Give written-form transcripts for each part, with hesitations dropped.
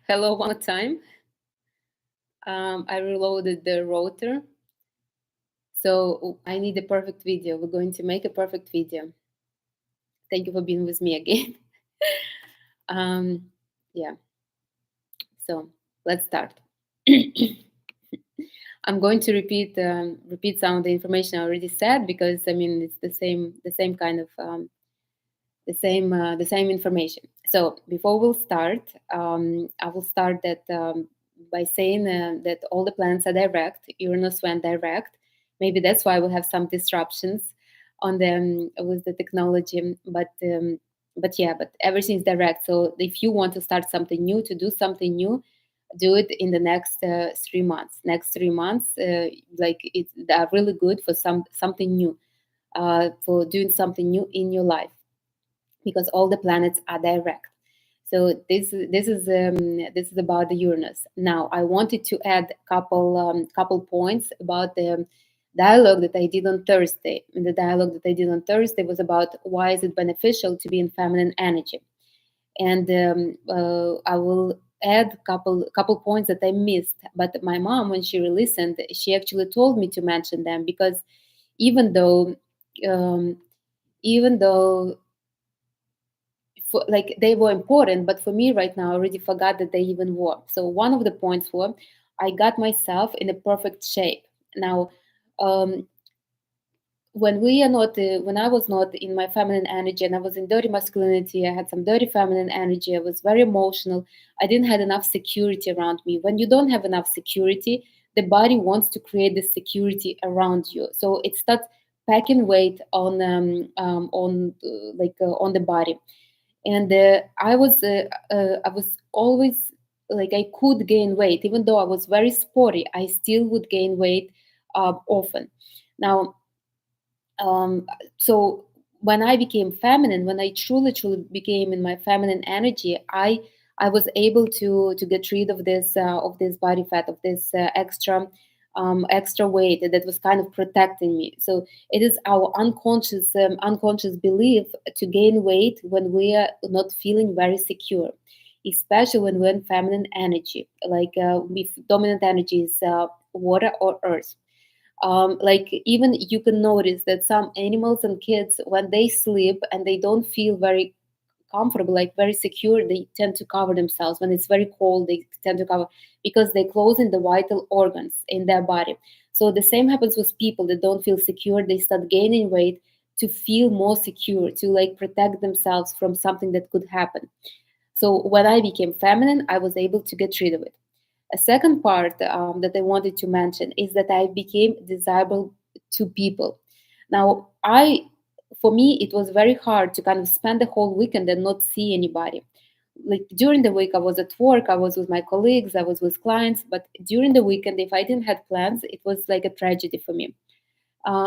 Hello, one more time. I reloaded the router, so I need a perfect video. We're going to make a perfect video. Thank you for being with me again. um, yeah, so let's start. I'm going to repeat some of the information I already said because I mean it's the same kind of the same information. So before we'll start, I will start that by saying that all the planets are direct. Uranus went direct. Maybe that's why we have some disruptions on them with the technology. But yeah, but everything's direct. So if you want to start something new, to do something new, do it in the next 3 months. Next 3 months, like they are really good for something new, for doing something new in your life because all the planets are direct. So this is about the Uranus. Now I wanted to add couple points about the dialogue that I did on Thursday. And the dialogue that I did on Thursday was about why is it beneficial to be in feminine energy, and I will add couple points that I missed. But my mom, when she listened, she actually told me to mention them because even though um, even though like they were important, but for me right now I already forgot that they even were. So one of the points were I got myself in a perfect shape. Now, um, when I was not in my feminine energy and I was in dirty masculinity, I had some dirty feminine energy, I was very emotional, I didn't have enough security around me. When you don't have enough security, the body wants to create this security around you, so it starts packing weight on the body. And I was always like I could gain weight even though I was very sporty. I still would gain weight often. Now, so when I became feminine, when I truly became in my feminine energy, I was able to get rid of this body fat, of this extra weight that was kind of protecting me. So it is our unconscious belief to gain weight when we are not feeling very secure, especially when we're in feminine energy, like if dominant energy is water or earth. Like even you can notice that some animals and kids, when they sleep and they don't feel very comfortable, like very secure, they tend to cover themselves. When it's very cold, they tend to cover because they're closing the vital organs in their body. So the same happens with people that don't feel secure. They start gaining weight to feel more secure, to like protect themselves from something that could happen. So when I became feminine, I was able to get rid of it. A second part that I wanted to mention is that I became desirable to people. Now, for me, it was very hard to kind of spend the whole weekend and not see anybody. Like during the week, I was at work, I was with my colleagues, I was with clients, but during the weekend, if I didn't have plans, it was like a tragedy for me.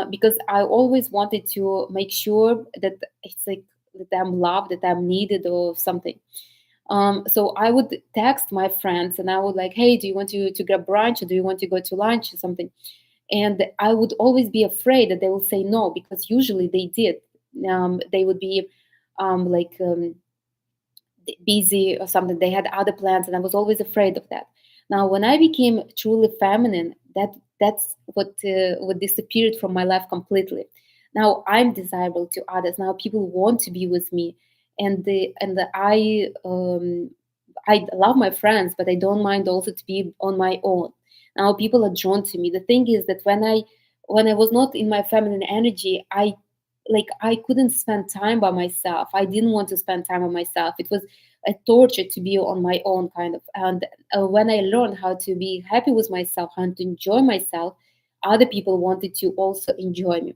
Because I always wanted to make sure that it's like that I'm loved, that I'm needed, or something. So I would text my friends and I would like, hey, do you want to grab brunch, or do you want to go to lunch or something? And I would always be afraid that they will say no, because usually they did. They would be like busy or something. They had other plans, and I was always afraid of that. Now, when I became truly feminine, that's what disappeared from my life completely. Now I'm desirable to others. Now people want to be with me, and I love my friends, but I don't mind also to be on my own. Now people are drawn to me. The thing is that when I was not in my feminine energy, I couldn't spend time by myself. I didn't want to spend time by myself. It was a torture to be on my own, kind of. And when I learned how to be happy with myself, how to enjoy myself, other people wanted to also enjoy me.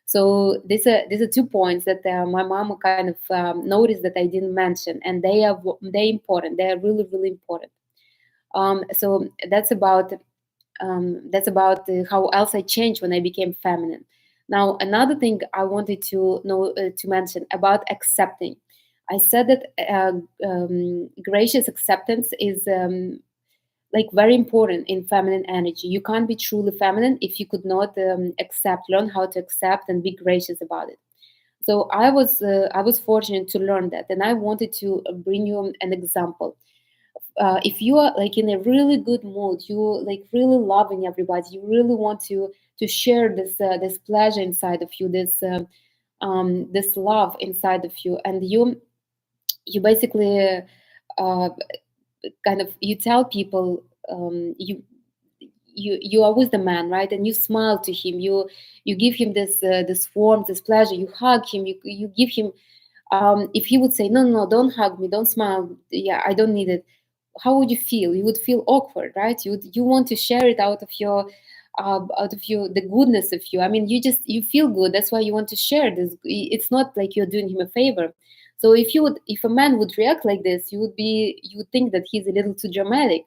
So these are 2 points that my mom kind of noticed that I didn't mention, and they important. They are really important. So that's about how else I changed when I became feminine. Now, another thing I wanted to know to mention about accepting. I said that gracious acceptance is like very important in feminine energy. You can't be truly feminine if you could not learn how to accept and be gracious about it. So I was fortunate to learn that, and I wanted to bring you an example. if you are like in a really good mood, you like really loving everybody, you really want to share this pleasure inside of you, this love inside of you, and you basically uh, kind of you tell people, you are with the man, right, and you smile to him, you give him this warmth, this pleasure, you hug him, you give him, if he would say, no, no, don't hug me, don't smile, yeah, I don't need it, how would you feel? You would feel awkward, right? You want to share it out of your the goodness of you. I mean, you feel good. That's why you want to share this. It's not like you're doing him a favor. So if a man would react like this, you would think that he's a little too dramatic.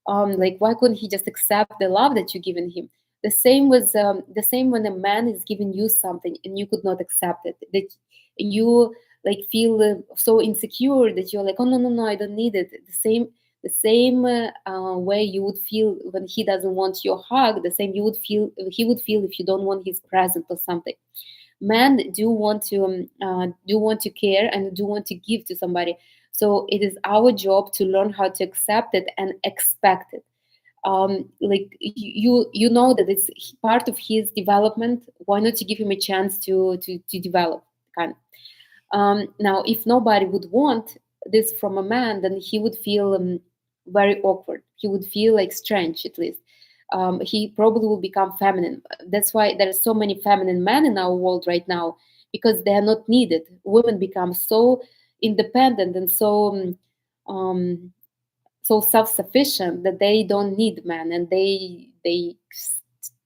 Like, why couldn't he just accept the love that you're giving him? The same when a man is giving you something and you could not accept it, that you like feel so insecure that you're like, oh, no, no, no, I don't need it. The same way you would feel when he doesn't want your hug, the same you would feel he would feel if you don't want his present or something. Men do want to care and do want to give to somebody. So it is our job to learn how to accept it and expect it. Like, you know that it's part of his development. Why not to give him a chance to develop, kind of. Now, if nobody would want this from a man, then he would feel very awkward. He would feel like strange, at least. He probably will become feminine. That's why there are so many feminine men in our world right now, because they are not needed. Women become so independent and um, so self-sufficient that they don't need men, and they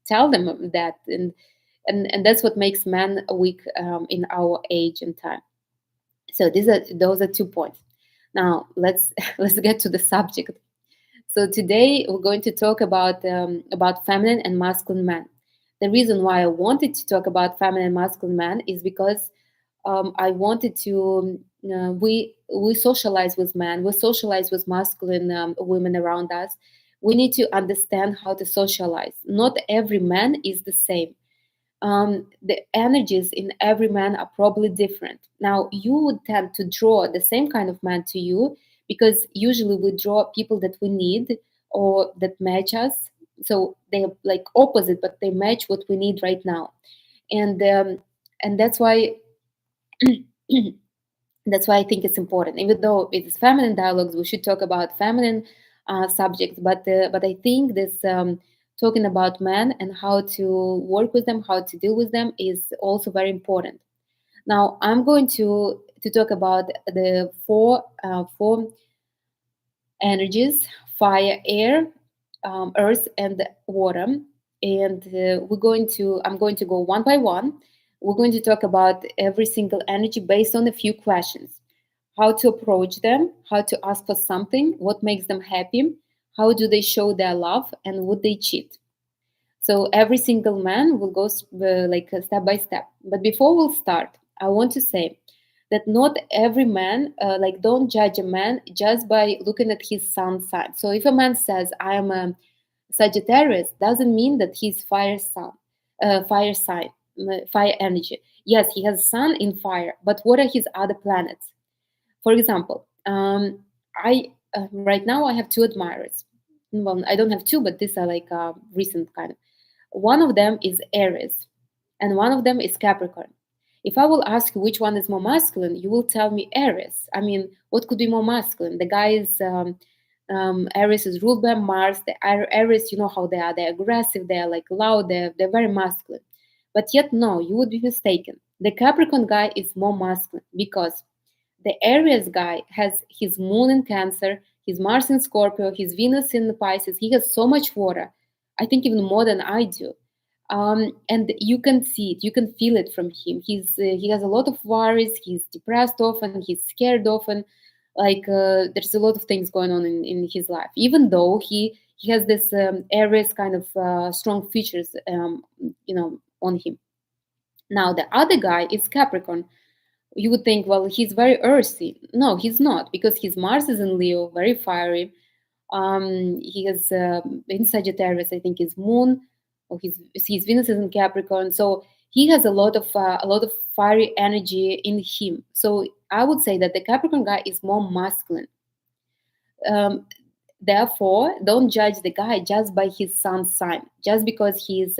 tell them that, and that's what makes men weak in our age and time. So those are 2 points. Now let's get to the subject. So today we're going to talk about feminine and masculine man. The reason why I wanted to talk about feminine and masculine man is because I wanted to we socialize with men, we socialize with masculine women around us. We need to understand how to socialize. Not every man is the same. The energies in every man are probably different. Now, you would tend to draw the same kind of man to you because usually we draw people that we need or that match us. So they're like opposite, but they match what we need right now. And that's why that's why I think it's important. Even though it is feminine dialogues, we should talk about feminine subjects. But I think this talking about men and how to work with them, how to deal with them, is also very important. Now I'm going to talk about the four energies: fire, air, earth, and water. And I'm going to go one by one. We're going to talk about every single energy based on a few questions: how to approach them, how to ask for something, what makes them happy, how do they show their love, and would they cheat. So every single man will go step by step. But before we'll start, I want to say that not every man, like, don't judge a man just by looking at his sun sign. So if a man says, I am a Sagittarius, doesn't mean that he's fire sign, fire energy. Yes, he has sun in fire, but what are his other planets? For example, I right now I have two admirers. Well, I don't have two, but these are like recent kind of. One of them is Aries, and one of them is Capricorn. If I will ask you which one is more masculine, you will tell me Aries. I mean, what could be more masculine? The guy is Aries is ruled by Mars. The Aries, you know how they are. They're aggressive. They're like loud. They're very masculine. But yet, no, you would be mistaken. The Capricorn guy is more masculine because the Aries guy has his moon in Cancer, his Mars in Scorpio, his Venus in the Pisces. He has so much water. I think even more than I do. And you can see it, you can feel it from him. He has a lot of worries. He's depressed often. He's scared often. Like, there's a lot of things going on in his life. Even though he has this Aries kind of strong features, on him. Now the other guy is Capricorn. You would think, well, he's very earthy. No, he's not, because his Mars is in Leo, very fiery. He has in Sagittarius, I think, his Moon, or his Venus is in Capricorn. So he has a lot of fiery energy in him. So I would say that the Capricorn guy is more masculine. um, therefore, don't judge the guy just by his sun's sign. Just because he's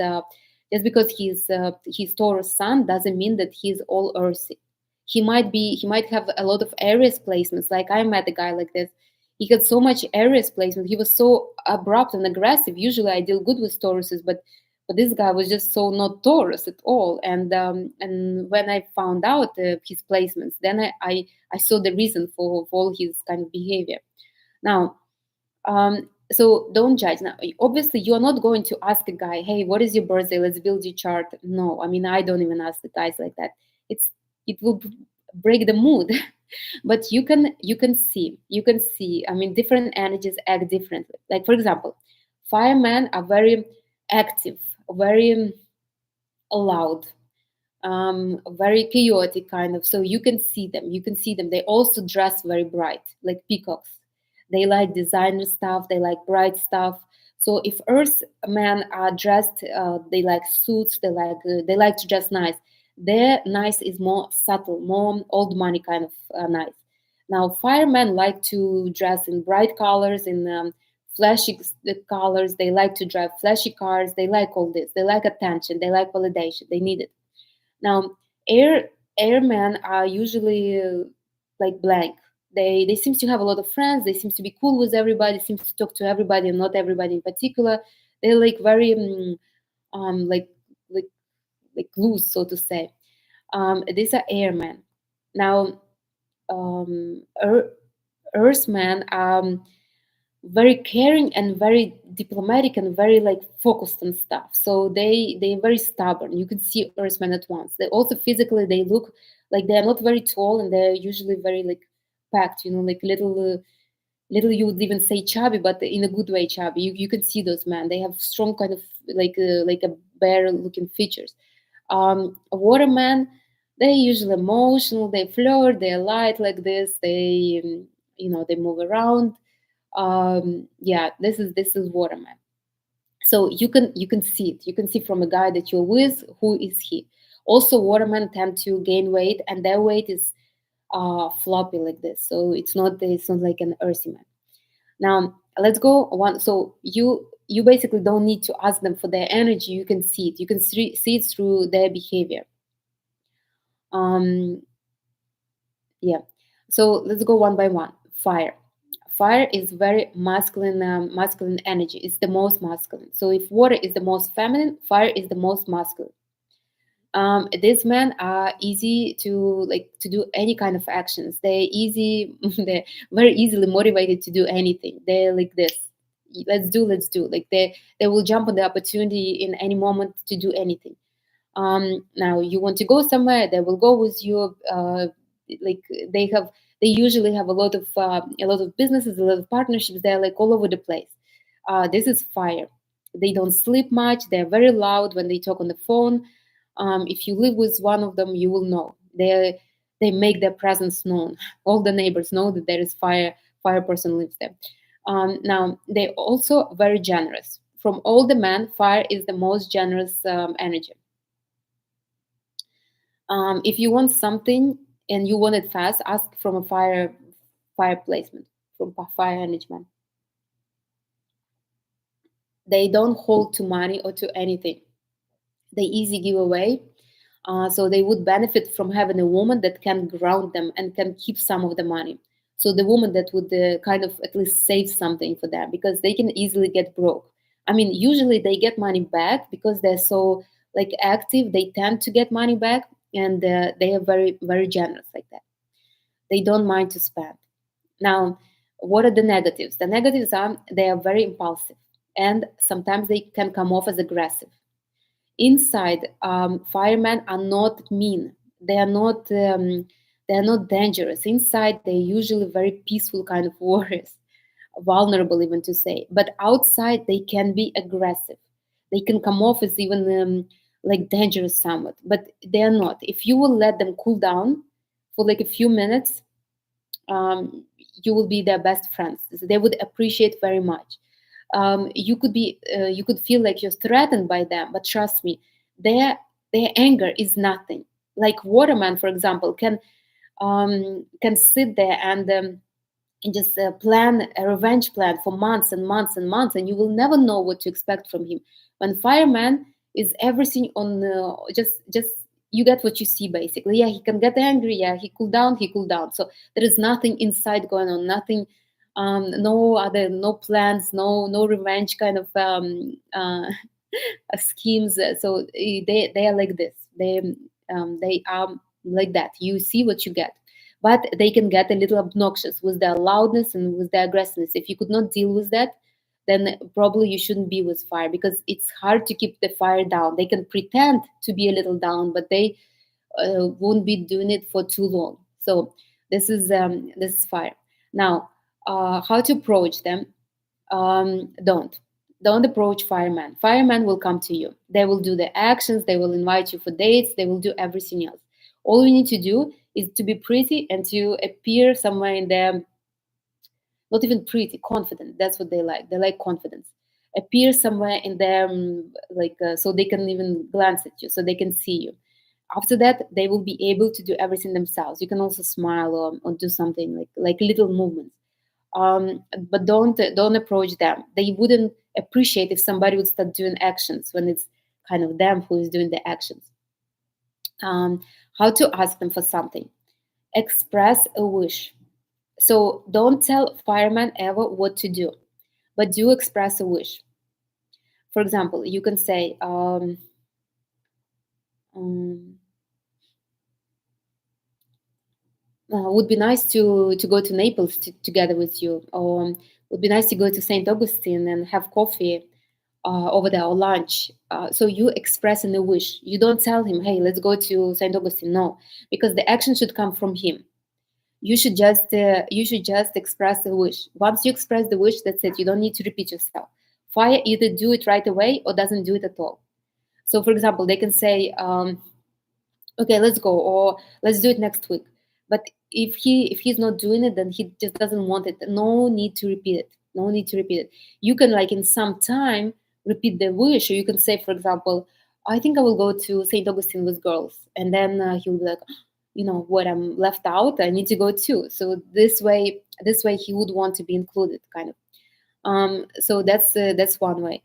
Taurus sun doesn't mean that he's all earthy. He might have a lot of Aries placements. Like I met a guy like this. He had so much Aries placement. He was so abrupt and aggressive. Usually, I deal good with Tauruses, but this guy was just so not Taurus at all. And when I found out his placements, then I saw the reason for all his kind of behavior. Now, so don't judge. Now, obviously, you are not going to ask a guy, "Hey, what is your birthday? Let's build your chart." No, I mean, I don't even ask the guys like that. It's it will break the mood. But you can see. I mean, different energies act differently. Like for example, firemen are very active, very loud, very chaotic kind of. So you can see them. They also dress very bright, like peacocks. They like designer stuff. They like bright stuff. So if earth men are dressed, they like suits. They like to dress nice. Their nice is more subtle, more old money kind of nice. Now firemen like to dress in bright colors, in flashy colors. They like to drive flashy cars. They like all this. They like attention. They like validation. They need it. Now, airmen are usually like blank. They seem to have a lot of friends. They seem to be cool with everybody. Seems to talk to everybody, and not everybody in particular. They're like very um like like like loose, so to say. These are airmen. Now, earthmen are very caring and very diplomatic and very like focused on stuff. So they're very stubborn. You can see earthmen at once. They also physically they look like they're not very tall, and they're usually very like packed, like little, you would even say chubby, but in a good way chubby. You can see those men. They have strong kind of like a bear looking features. Watermen, they're usually emotional. They flirt. They're light like this. They move around. Yeah, this is waterman. So you can see it. You can see from a guy that you're with who is he. Also, watermen tend to gain weight, and their weight is floppy like this. So it's not like an earthy man. Now let's go one. So you basically don't need to ask them for their energy. You can see it. You can see it through their behavior. um yeah. So let's go one by one. Fire is very masculine energy. It's the most masculine. So if water is the most feminine, fire is the most masculine. These men are easy to do any kind of actions. They're easy. They're very easily motivated to do anything. They're like this. Let's do. Like they will jump on the opportunity in any moment to do anything. Now you want to go somewhere, they will go with you. Like they have they usually have a lot of businesses, a lot of partnerships. They're like all over the place. This is fire. They don't sleep much. They're very loud when they talk on the phone. If you live with one of them, you will know they make their presence known. All the neighbors know that there is fire person lives there. Now they also very generous. From all the men, fire is the most generous energy. If you want something and you want it fast, ask from a fire placement, from a fire management. They don't hold to money or to anything. They easy give away. So they would benefit from having a woman that can ground them and can keep some of the money. So the woman that would kind of at least save something for them, because they can easily get broke. I mean, usually they get money back because they're so like active. They tend to get money back, and they are very very generous like that. They don't mind to spend. Now, what are the negatives? The negatives are they are very impulsive, and sometimes they can come off as aggressive. Inside, firemen are not mean. They are not dangerous. Inside, they're usually very peaceful kind of warriors, vulnerable even to say. But outside, they can be aggressive. They can come off as even like dangerous somewhat, but they are not. If you will let them cool down for like a few minutes, um, you will be their best friends. They would appreciate very much. You could feel like you're threatened by them, but trust me, their their anger is nothing. Like waterman, for example, can sit there and and just plan a revenge plan for months and months and months, and you will never know what to expect from him. When fireman is everything on, just you get what you see basically. Yeah, he can get angry. Yeah, he cool down. So there is nothing inside going on, nothing, no plans, no revenge kind of schemes. So they are like this. They are like that. You see what you get, but they can get a little obnoxious with their loudness and with their aggressiveness. If you could not deal with that, then probably you shouldn't be with fire, because it's hard to keep the fire down. They can pretend to be a little down, but they won't be doing it for too long. So this is fire. Now, how to approach them? Don't approach firemen. Firemen will come to you. They will do the actions. They will invite you for dates. They will do everything else. All you need to do is to be pretty and to appear somewhere in the, not even pretty, confident. That's what they like. They like confidence. Appear somewhere in their, so they can even glance at you, so they can see you. After that, they will be able to do everything themselves. You can also smile, or do something like little movements. But don't approach them. They wouldn't appreciate if somebody would start doing actions when it's kind of them who is doing the actions. um, how to ask them for something? Express a wish. So don't tell fireman ever what to do, but do express a wish. For example, you can say, um, would be nice to go to Naples together with you, or would be nice to go to St. Augustine and have coffee over there, or lunch. So you express in a wish. You don't tell him, "Hey, let's go to St. Augustine." No, because the action should come from him. You should just express a wish. Once you express the wish, that's it. You don't need to repeat yourself. Fire either do it right away or doesn't do it at all. So, for example, they can say, okay, let's go, or let's do it next week. But if he's not doing it, then he just doesn't want it. No need to repeat it. No need to repeat it. You can, like, in some time, repeat the wish, or you can say, for example, I think I will go to St. Augustine with girls, and then he'll be like, you know what, I'm left out, I need to go too. So this way he would want to be included, kind of. So that's one way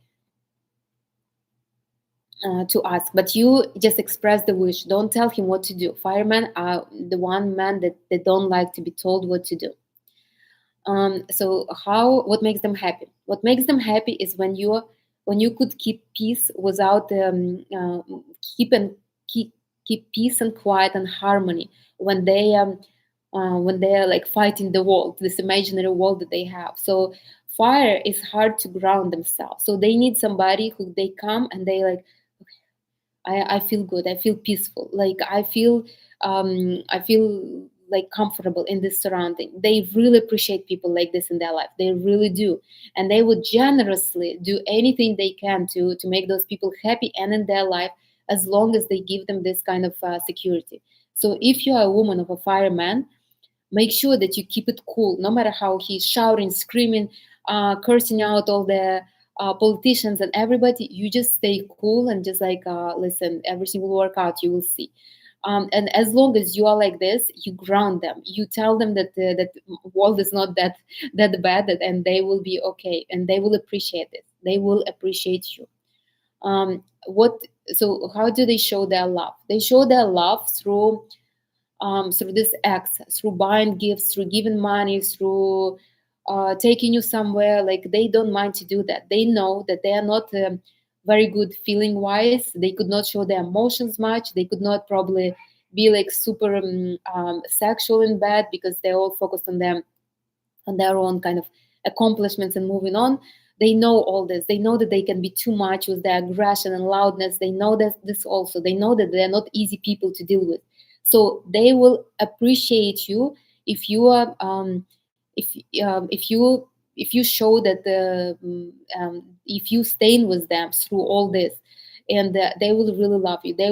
to ask. But you just express the wish. Don't tell him what to do. Firemen are the one man that they don't like to be told what to do. So how what makes them happy? What makes them happy is when you could keep peace without keep and keep keep peace and quiet and harmony when they are like fighting the world, this imaginary world that they have. So fire is hard to ground themselves. So they need somebody who they come and they like, I feel good. I feel peaceful. Like I feel like comfortable in this surrounding. They really appreciate people like this in their life. They really do, and they would generously do anything they can to make those people happy and in their life, as long as they give them this kind of security. So if you are a woman of a fireman, make sure that you keep it cool, no matter how he's shouting, screaming, cursing out all the politicians and everybody. You just stay cool and just like, listen, everything will work out. You will see. And as long as you are like this, you ground them. You tell them that that world is not that bad, and they will be okay, and they will appreciate it. They will appreciate you. What? So how do they show their love? They show their love through this acts, through buying gifts, through giving money, through taking you somewhere. Like, they don't mind to do that. They know that they are not very good feeling wise. They could not show their emotions much. They could not probably be like super sexual in bed, because they're all focused on their own kind of accomplishments and moving on. They know all this. They know that they can be too much with their aggression and loudness. They know that this also. They know that they're not easy people to deal with. So they will appreciate you if you are if if you show that if you stay with them through all this, and they will really love you. They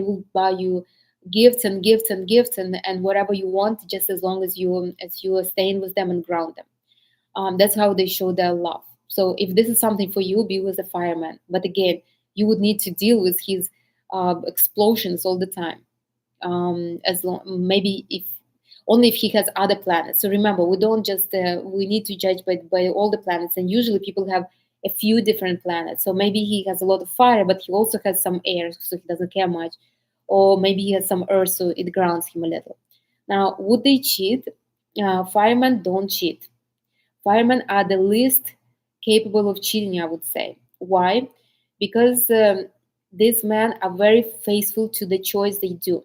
will buy you gifts and gifts and gifts, and whatever you want, just as you are staying with them and ground them. That's how they show their love. So if this is something for you, be with a fireman. But again, you would need to deal with his explosions all the time. As long, maybe if only if he has other planets. So remember, we don't just we need to judge by all the planets, and usually people have a few different planets. So maybe he has a lot of fire, but he also has some air, so he doesn't care much, or maybe he has some earth, so it grounds him a little. Now, would they cheat? Firemen don't cheat. Firemen are the least capable of cheating, I would say. Why? Because these men are very faithful to the choice they do.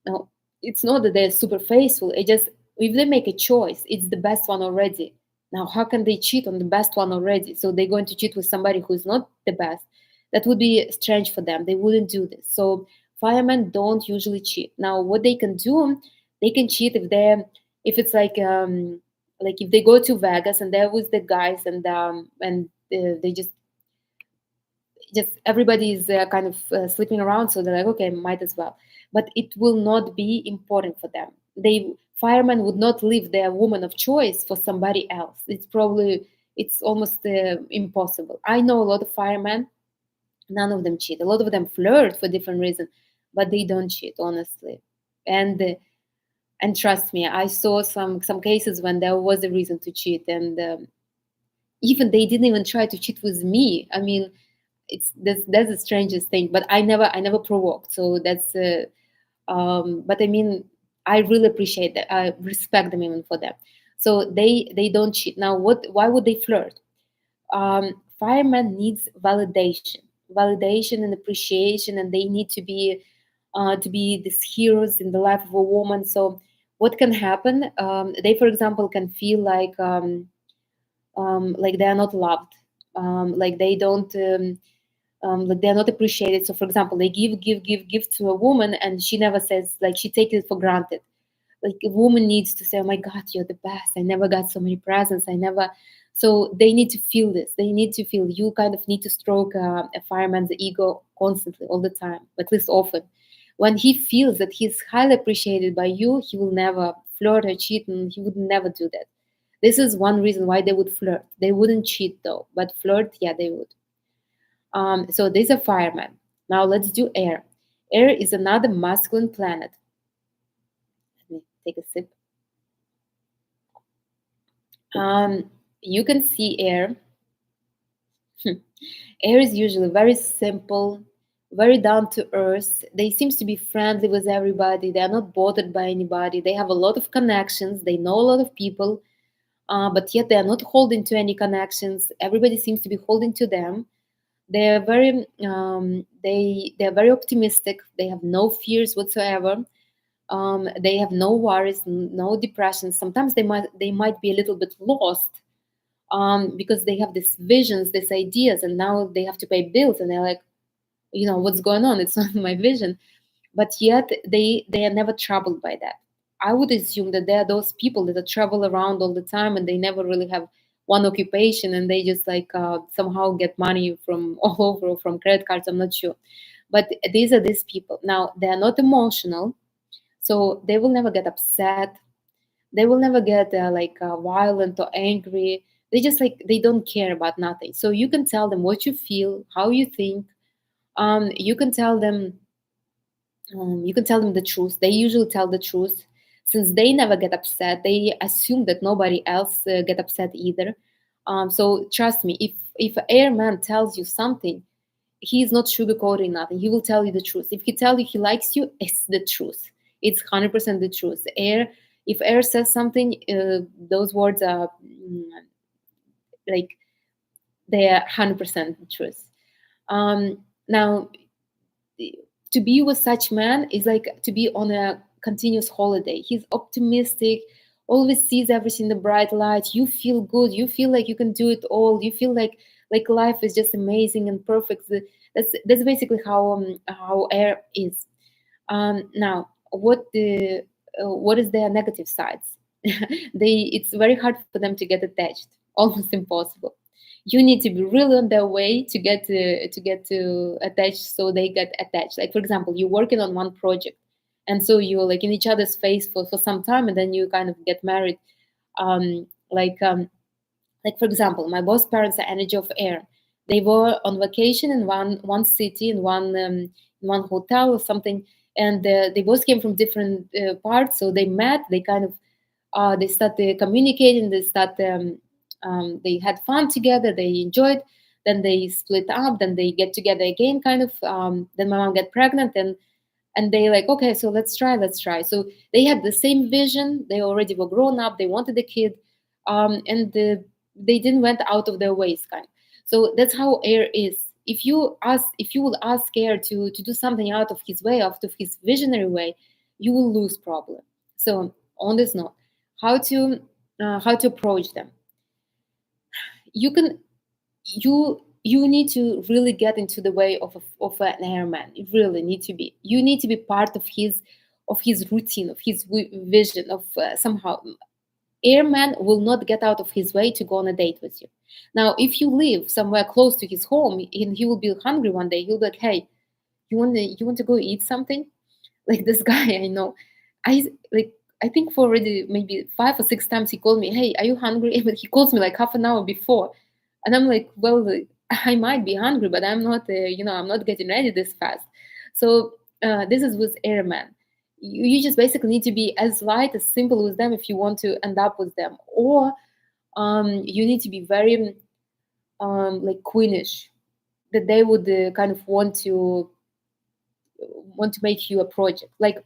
Now, it's not that they're super faithful. It just, if they make a choice, it's the best one already. Now, how can they cheat on the best one already? So they're going to cheat with somebody who's not the best. That would be strange for them. They wouldn't do this. So firemen don't usually cheat. Now, what they can do, they can cheat if it's like if they go to Vegas and they're with the guys and they just everybody is kind of sleeping around, so they're like, okay, might as well. But it will not be important for them. They Firemen would not leave their woman of choice for somebody else. It's almost impossible. I know a lot of firemen. None of them cheat. A lot of them flirt for different reasons, but they don't cheat, honestly. And uh, and trust me, I saw some cases when there was a reason to cheat, and even they didn't even try to cheat with me. I mean, that's the strangest thing. But I never provoked, so that's but I mean, I really appreciate that. I respect them even for that. So they don't cheat. Now, why would they flirt? Fireman needs validation and appreciation, and they need to be these heroes in the life of a woman. So what can happen? They, for example, can feel like they are not loved, like they don't like they're not appreciated. So for example, they give to a woman, and she never says, like, she takes it for granted. Like a woman needs to say, oh my god, you're the best, I never got so many presents, I never. So they need to feel this. They need to feel, you kind of need to stroke a fireman's ego constantly, all the time, at least often. When he feels that he's highly appreciated by you, he will never flirt or cheat, and he would never do that. This is one reason why they would flirt. They wouldn't cheat though, but flirt, yeah, they would. So these are firemen. Now let's do air. Air is another masculine planet. Let me take a sip. You can see air. Air is usually very simple, very down to earth. They seems to be friendly with everybody. They are not bothered by anybody. They have a lot of connections. They know a lot of people, but yet they are not holding to any connections. Everybody seems to be holding to them. They are very optimistic. They have no fears whatsoever. They have no worries, no depression. Sometimes they might be a little bit lost, because they have these visions, these ideas, and now they have to pay bills, and they're like, what's going on? It's not my vision. But yet they are never troubled by that. I would assume that there are those people that travel around all the time, and they never really have one occupation, and they just like somehow get money from all over, or from credit cards. I'm not sure, but these are these people. Now they are not emotional, so they will never get upset. They will never get violent or angry. They just like, they don't care about nothing. So you can tell them what you feel, how you think. You can tell them the truth. They usually tell the truth. Since they never get upset, they assume that nobody else get upset either. So trust me, if an airman tells you something, he is not sugarcoating nothing. He will tell you the truth. If he tell you he likes you, it's the truth. It's 100% the truth. If air says something, those words are like, they are 100% the truth. Now, to be with such man is like to be on a continuous holiday. He's optimistic, always sees everything in the bright light. You feel good. You feel like you can do it all. You feel like life is just amazing and perfect. That's basically how air is. Now, what is their negative sides? It's very hard for them to get attached, almost impossible. You need to be really on their way to get to attach, so they get attached. Like for example, you're working on one project, and so you're like in each other's face for some time, and then you kind of get married. um like um like for example, my boss parents are energy of air. They were on vacation in one city, in one hotel or something, and they both came from different parts. So they met, they kind of they started communicating, they had fun together, they enjoyed, then they split up, then they get together again, kind of. Then my mom get pregnant, and they like, okay, so let's try. So they had the same vision, they already were grown up, they wanted a kid, and they didn't went out of their ways, kind of. So that's how air is. If you will ask air to do something out of his way, out of his visionary way, you will lose problem. So on this note, how to approach them. You can you need to really get into the way of an airman. You really need to be. You need to be part of his routine, of his vision, of somehow. Airman will not get out of his way to go on a date with you. Now, if you live somewhere close to his home and he will be hungry one day, he'll be like, "Hey, you want to go eat something?" Like this guy I know, like I think for already maybe 5 or 6 times he called me, "Hey, are you hungry?" But he calls me like half an hour before, and I'm like, "Well, I might be hungry, but I'm not, I'm not getting ready this fast." So this is with airman. You just basically need to be as light, as simple with them if you want to end up with them, or you need to be very like queenish, that they would kind of want to make you a project. Like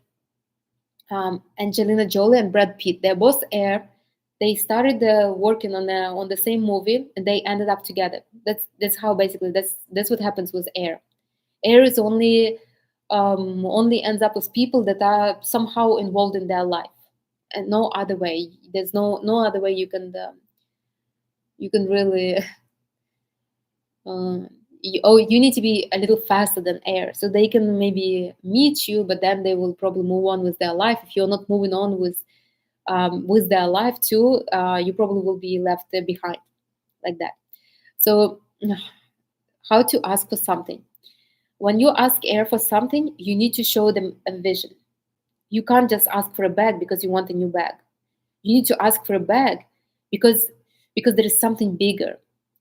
Angelina Jolie and Brad Pitt. They're both air. They started working on the same movie, and they ended up together. That's how basically that's what happens with air. Air is only ends up with people that are somehow involved in their life, and no other way. There's no other way you can really you need to be a little faster than air, so they can maybe meet you, but then they will probably move on with their life. If you're not moving on with their life too, you probably will be left behind, like that. So how to ask for something. When you ask air for something, you need to show them a vision. You can't just ask for a bag because you want a new bag. You need to ask for a bag because there is something bigger.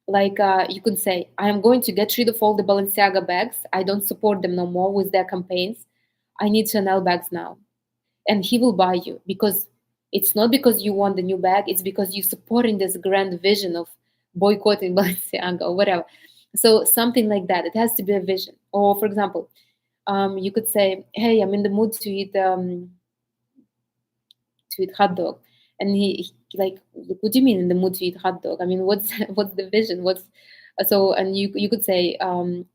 Like you can say, I am going to get rid of all the Balenciaga bags. I don't support them no more with their campaigns. I need Chanel bags now. And he will buy you, because it's not because you want the new bag, it's because you're supporting this grand vision of boycotting Balenciaga or whatever. So something like that. It has to be a vision. Or for example, you could say, hey, I'm in the mood to eat hot dog. And he like, what do you mean in the mood to eat hot dog? I mean, what's what's the vision? What's so? And you could say, um,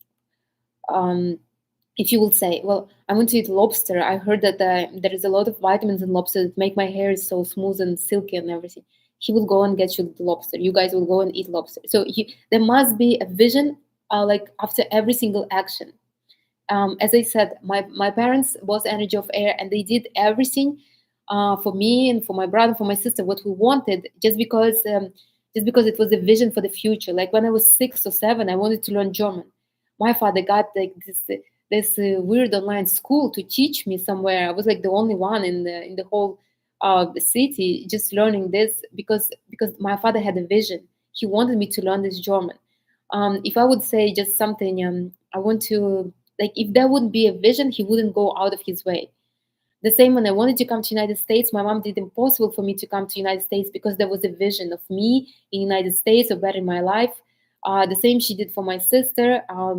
if you will say, well, I want to eat lobster. I heard that there is a lot of vitamins in lobster that make my hair so smooth and silky and everything. He will go and get you the lobster. You guys will go and eat lobster. So there must be a vision, like after every single action. As I said, my parents was energy of air, and they did everything for me and for my brother, for my sister, what we wanted, just because it was a vision for the future. Like when I was 6 or 7, I wanted to learn German. My father got like this weird online school to teach me somewhere. I was like the only one in the whole city just learning this, because my father had a vision. He wanted me to learn this German. If I would say just something, I want to, like, if there wouldn't be a vision, he wouldn't go out of his way. The same when I wanted to come to United States, my mom did impossible for me to come to United States because there was a vision of me in United States, of bettering my life. The same she did for my sister, to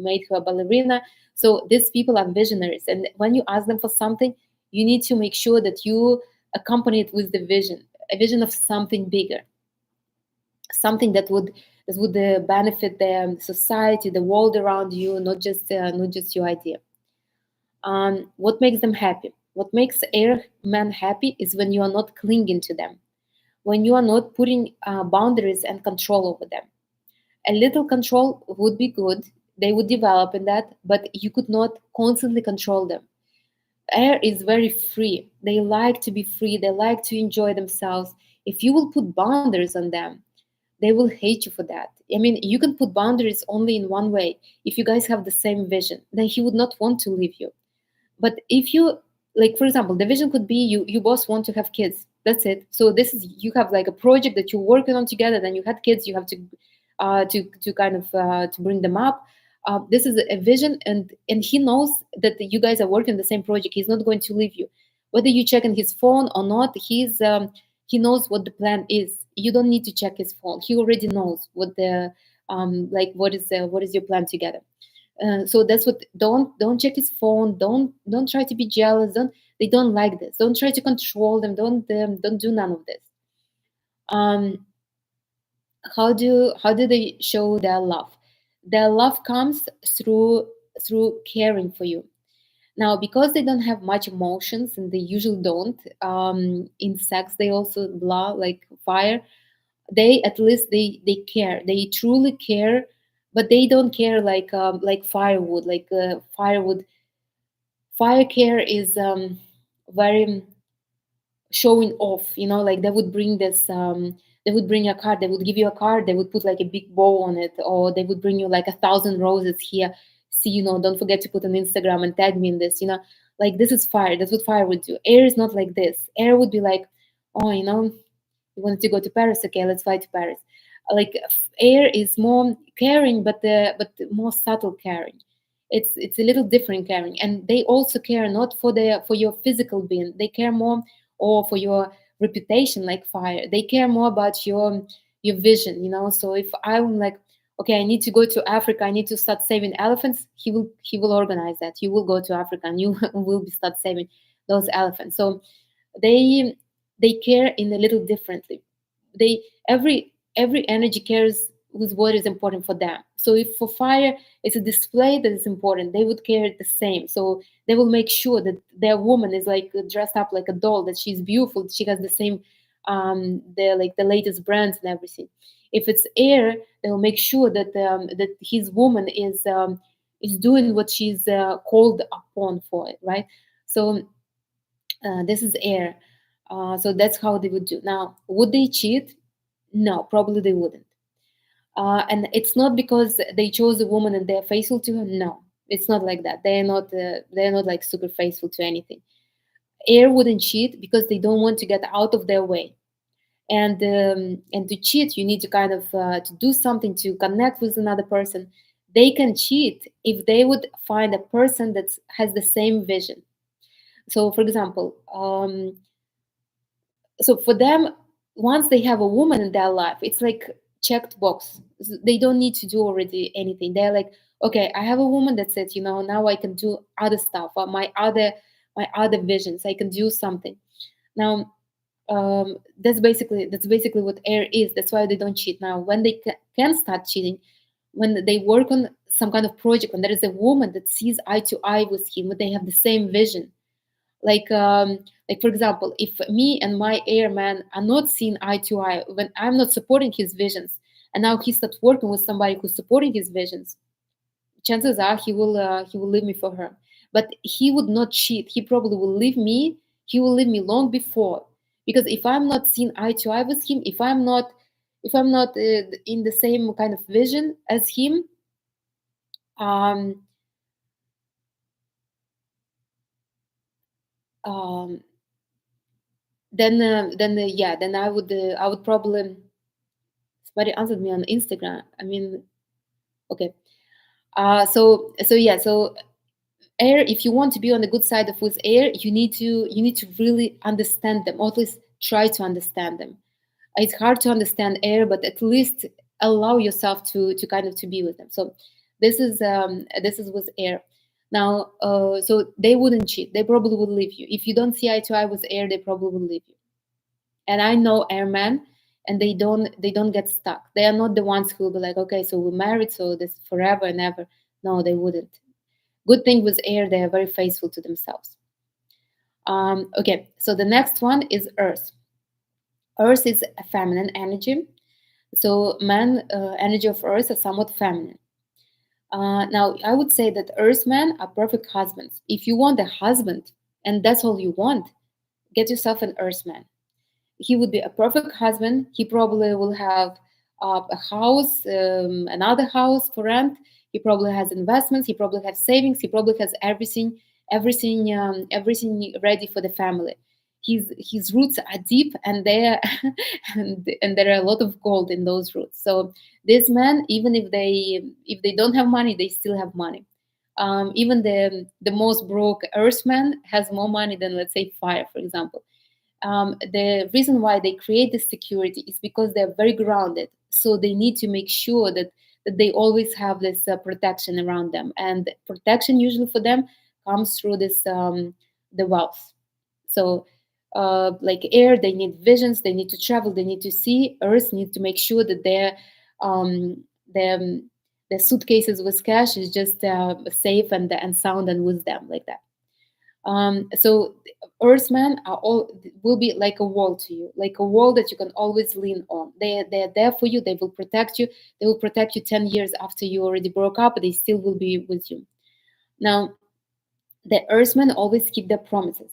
make her a ballerina. So these people are visionaries, and when you ask them for something, you need to make sure that you accompany it with the vision, a vision of something bigger, something that would benefit the society, the world around you, not just your idea. What makes them happy? What makes airmen happy is when you are not clinging to them, when you are not putting boundaries and control over them. A little control would be good. They would develop in that, but you could not constantly control them. Air is very free. They like to be free. They like to enjoy themselves. If you will put boundaries on them, they will hate you for that. I mean, you can put boundaries only in one way. If you guys have the same vision, then he would not want to leave you. But if you, like, for example, the vision could be you both want to have kids. That's it. So this is, you have like a project that you're working on together. Then you had kids. You have to kind of to bring them up. This is a vision, and he knows that you guys are working on the same project. He's not going to leave you, whether you check on his phone or not. He knows what the plan is. You don't need to check his phone. He already knows what the like what is your plan together. So that's what, don't check his phone, don't try to be jealous, don't, they don't like this, don't try to control them, don't do none of this. um how do they show their love? Their love comes through caring for you. Now, because they don't have much emotions, and they usually don't, in sex they also blah like fire, they at least they care, they truly care. But they don't care like firewood, fire care is very showing off, like they would bring this they would bring a card, they would give you a card, they would put like a big bow on it, or they would bring you like 1,000 roses here. See, don't forget to put on Instagram and tag me in this, like this is fire, that's what fire would do. Air is not like this. Air would be like, oh, you wanted to go to Paris, okay, let's fly to Paris. Like air is more caring, but more subtle caring. It's a little different caring, and they also care not for your physical being. They care more, or for your reputation, like fire. They care more about your vision. So if I'm like, okay, I need to go to Africa, I need to start saving elephants, he will organize that. You will go to Africa and you will be start saving those elephants. So they they care in a little differently. They every energy cares with what is important for them. So if for fire it's a display that is important, they would care the same. So they will make sure that their woman is like dressed up like a doll, that she's beautiful, that she has the same the latest brands and everything. If it's air, they will make sure that his woman is doing what she's called upon for it, right? So this is air. So that's how they would do. Now, would they cheat? No, probably they wouldn't. And it's not because they chose a woman and they're faithful to her. No, it's not like that. They're not like super faithful to anything. Air wouldn't cheat because they don't want to get out of their way. And to cheat, you need to kind of to do something to connect with another person. They can cheat if they would find a person that has the same vision. So, for example, so for them, once they have a woman in their life, it's like checked box. They don't need to do already anything. They're like, okay, I have a woman, that's it. Now I can do other stuff, my other visions, I can do something now. That's basically what air is. That's why they don't cheat. Now, when they can start cheating, when they work on some kind of project, when there is a woman that sees eye to eye with him, when they have the same vision. Like for example, if me and my airman are not seeing eye to eye, when I'm not supporting his visions, and now he starts working with somebody who's supporting his visions, chances are he will leave me for her. But he would not cheat. He probably will leave me. He will leave me long before, because if I'm not seeing eye to eye with him, if I'm not in the same kind of vision as him, um, um, then I would probably, somebody answered me on Instagram. I mean, okay. So yeah. So air, if you want to be on the good side of with air, you need to really understand them, or at least try to understand them. It's hard to understand air, but at least allow yourself to kind of to be with them. So this is with air. Now, so they wouldn't cheat. They probably would leave you if you don't see eye to eye with air. They probably will leave you. And I know airmen, and they don't get stuck. They are not the ones who will be like, okay, so we're married, so this forever and ever. No, they wouldn't. Good thing with air, they are very faithful to themselves. Okay, so the next one is earth. Earth is a feminine energy. So man, energy of earth is somewhat feminine. Now, I would say that earthmen are perfect husbands. If you want a husband and that's all you want, get yourself an earthman. He would be a perfect husband. He probably will have a house, another house for rent. He probably has investments. He probably has savings. He probably has everything ready for the family. his roots are deep, and there and there are a lot of gold in those roots. So this man, even if they don't have money, they still have money. Even the most broke earthman has more money than, let's say, fire, for example. The reason why they create this security is because they're very grounded. So they need to make sure that they always have this protection around them, and protection usually for them comes through this the wealth. So like air, they need visions, they need to travel, they need to see. Earth needs to make sure that their their suitcases with cash is just safe and sound and with them, like that. So Earthmen are all will be like a wall to you, like a wall that you can always lean on. They're there for you. They will protect you. They will protect you 10 years after you already broke up. They still will be with you. Now, the Earthmen always keep their promises.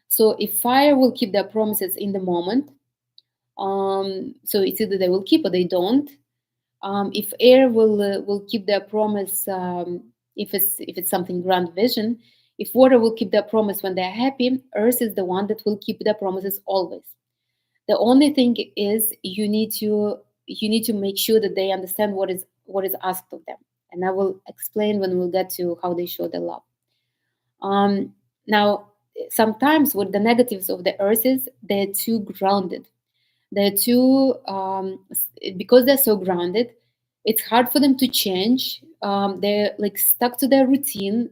So if fire will keep their promises in the moment, so it's either they will keep or they don't. If air will keep their promise, if it's something grand vision. If water will keep their promise when they're happy, earth is the one that will keep their promises always. The only thing is you need to make sure that they understand what is asked of them, and I will explain when we'll get to how they show their love. Now, sometimes what the negatives of the earth is, they're too grounded. They're too because they're so grounded. It's hard for them to change. They're like stuck to their routine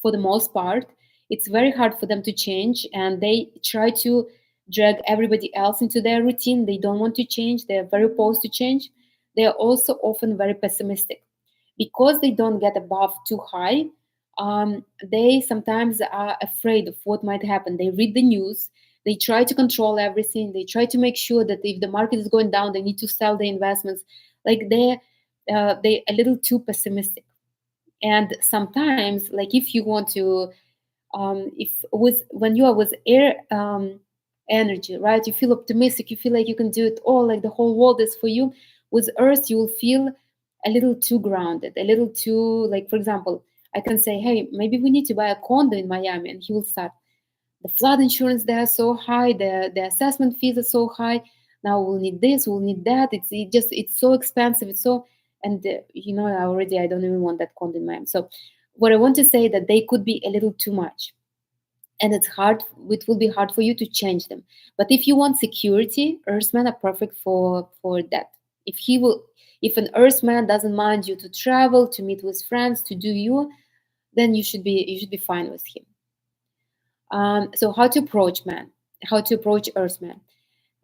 for the most part. It's very hard for them to change, and they try to drag everybody else into their routine. They don't want to change. They're very opposed to change. They are also often very pessimistic because they don't get above too high. They sometimes are afraid of what might happen. They read the news. They try to control everything. They try to make sure that if the market is going down, they need to sell the investments. Like they a little too pessimistic. And sometimes, like if you want to, if with when you are with air energy, right? You feel optimistic. You feel like you can do it all. Like the whole world is for you. With earth, you will feel a little too grounded, a little too, like, for example, I can say, hey, maybe we need to buy a condo in Miami, and he will start, the flood insurance there are so high, the assessment fees are so high. Now we'll need this, we'll need that. It's so expensive. It's so, and I don't even want that condo in Miami. So what I want to say that they could be a little too much, and it will be hard for you to change them. But if you want security, Earthman are perfect for that. If an Earthman doesn't mind you to travel, to meet with friends, to do you, then you should be fine with him. So how to approach man? How to approach Earthman?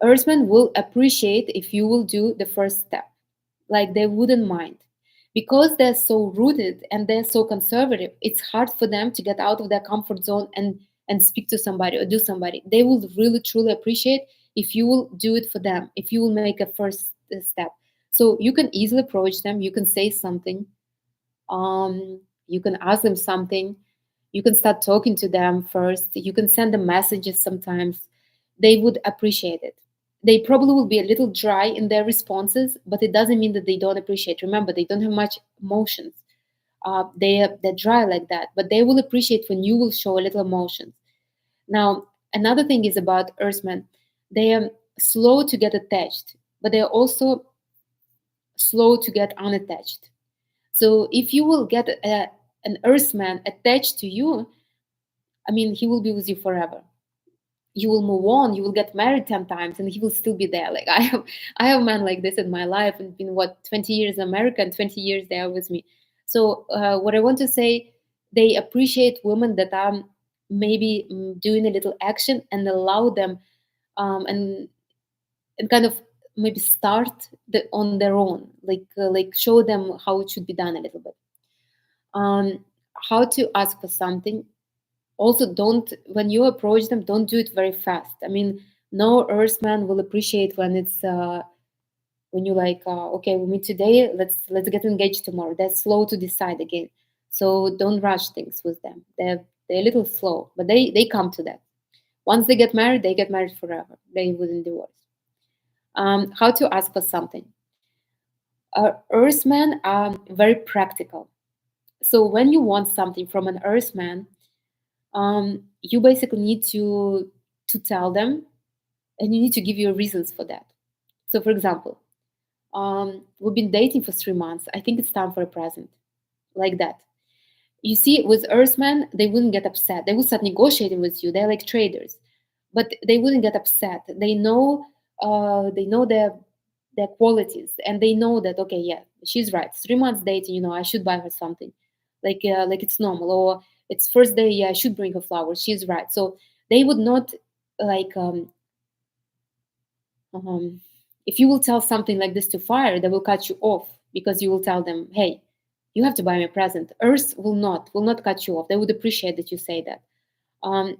Earthman will appreciate if you will do the first step. Like they wouldn't mind. Because they're so rooted and they're so conservative, it's hard for them to get out of their comfort zone and speak to somebody or do somebody. They will really truly appreciate if you will do it for them, if you will make a first step. So you can easily approach them, you can say something, you can ask them something, you can start talking to them first, you can send them messages sometimes. They would appreciate it. They probably will be a little dry in their responses, but it doesn't mean that they don't appreciate. Remember, they don't have much emotions. They're dry like that, but they will appreciate when you will show a little emotions. Now, another thing is about Earthmen. They are slow to get attached, but they are also slow to get unattached. So if you will get an Earthman attached to you, I mean, he will be with you forever. You will move on, you will get married 10 times, and he will still be there. Like I have a man like this in my life, and been, what, 20 years in America and 20 years there with me. So what I want to say, they appreciate women that are maybe doing a little action and allow them, and kind of maybe start on their own, like show them how it should be done a little bit. um, how to ask for something. Also, don't, when you approach them, don't do it very fast. I mean, no earthman will appreciate when you like, okay, we meet today, let's get engaged tomorrow. They're slow to decide again. So don't rush things with them. They're a little slow, but they come to that. Once they get married forever. They wouldn't divorce. How to ask for something. Earthmen are very practical. So when you want something from an earthman, you basically need to to tell them, and you need to give your reasons for that. So, for example, we've been dating for 3 months. I think it's time for a present, like that. You see, with Earthmen, they wouldn't get upset. They would start negotiating with you. They're like traders, but they wouldn't get upset. They know their qualities, and they know that, okay, yeah, she's right. 3 months dating, I should buy her something, like it's normal. Or it's first day, yeah, I should bring her flowers. She's right. So they would not like um, if you will tell something like this to fire, they will cut you off because you will tell them, "Hey, you have to buy me a present." Earth will not cut you off. They would appreciate that you say that. Um,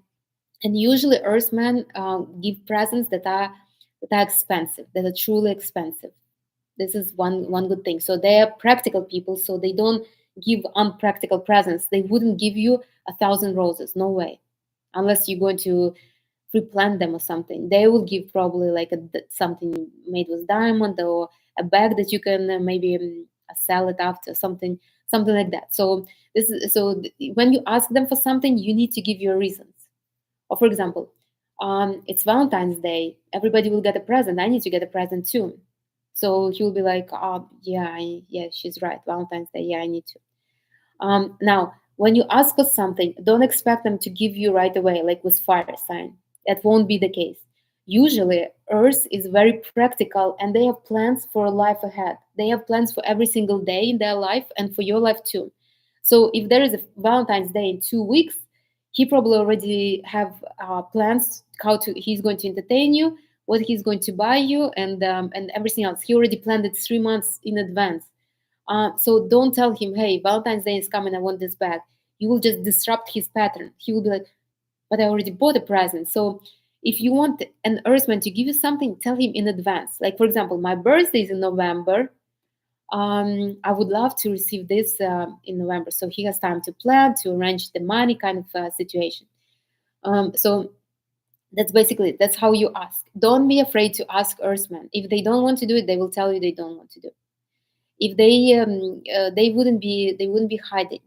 and usually, Earthmen give presents that are expensive, that are truly expensive. This is one good thing. So they are practical people. So they don't give unpractical presents. They wouldn't give you 1,000 roses. No way, unless you're going to replant them or something. They will give probably like something made with diamond, or a bag that you can maybe sell it after, something like that. So when you ask them for something, you need to give your reasons. Or for example, it's Valentine's Day. Everybody will get a present. I need to get a present too. So he will be like, oh yeah, yeah, she's right. Valentine's Day. Yeah, I need to. Now, when you ask for something, don't expect them to give you right away, like with fire sign. That won't be the case. Usually, Earth is very practical, and they have plans for a life ahead. They have plans for every single day in their life and for your life too. So if there is a Valentine's Day in 2 weeks, he probably already have plans how to he's going to entertain you, what he's going to buy you, and everything else. He already planned it 3 months in advance. So don't tell him, hey, Valentine's Day is coming, I want this bag. You will just disrupt his pattern. He will be like, but I already bought a present. So if you want an Earthman to give you something, tell him in advance. Like, for example, my birthday is in November. I would love to receive this in November. So he has time to plan, to arrange the money kind of situation. So that's how you ask. Don't be afraid to ask Earthman. If they don't want to do it, they will tell you they don't want to do it. If they wouldn't be hiding,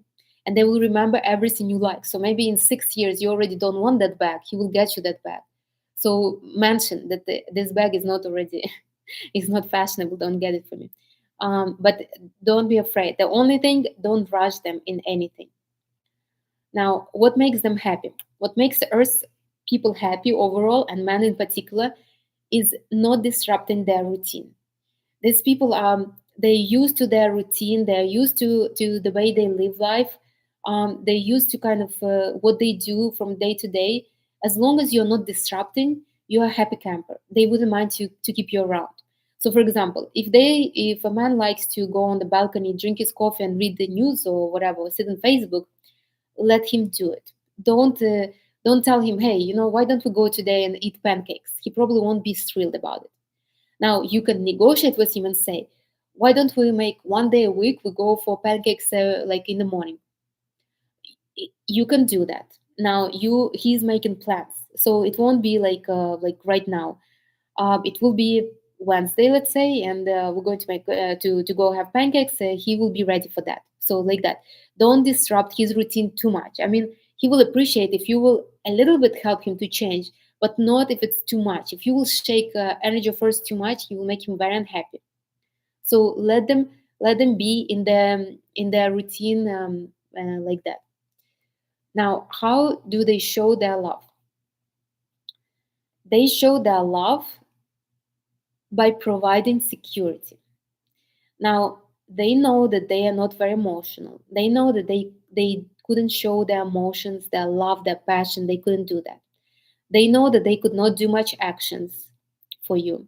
and they will remember everything you like. So maybe in 6 years you already don't want that bag, he will get you that bag. So mention that this bag is not already is not fashionable, don't get it for me. But don't be afraid. The only thing, don't rush them in anything. Now, what makes them happy, what makes the earth people happy overall, and men in particular, is not disrupting their routine. These people they're used to their routine, they're used to the way they live life. They're used to kind of what they do from day to day. As long as you're not disrupting, you're a happy camper. They wouldn't mind to keep you around. So for example, if a man likes to go on the balcony, drink his coffee and read the news or whatever, or sit on Facebook, let him do it. Don't tell him, hey, why don't we go today and eat pancakes? He probably won't be thrilled about it. Now you can negotiate with him and say, why don't we make one day a week we go for pancakes like in the morning? You can do that. Now he's making plans, so it won't be like right now. It will be Wednesday, let's say, and we're going to make to go have pancakes. He will be ready for that. So like that, don't disrupt his routine too much. I mean, he will appreciate if you will a little bit help him to change, but not if it's too much. If you will shake energy first too much, you will make him very unhappy. So let them be in their routine, like that. Now, how do they show their love? They show their love by providing security. Now, they know that they are not very emotional. They know that they couldn't show their emotions, their love, their passion. They couldn't do that. They know that they could not do much actions for you.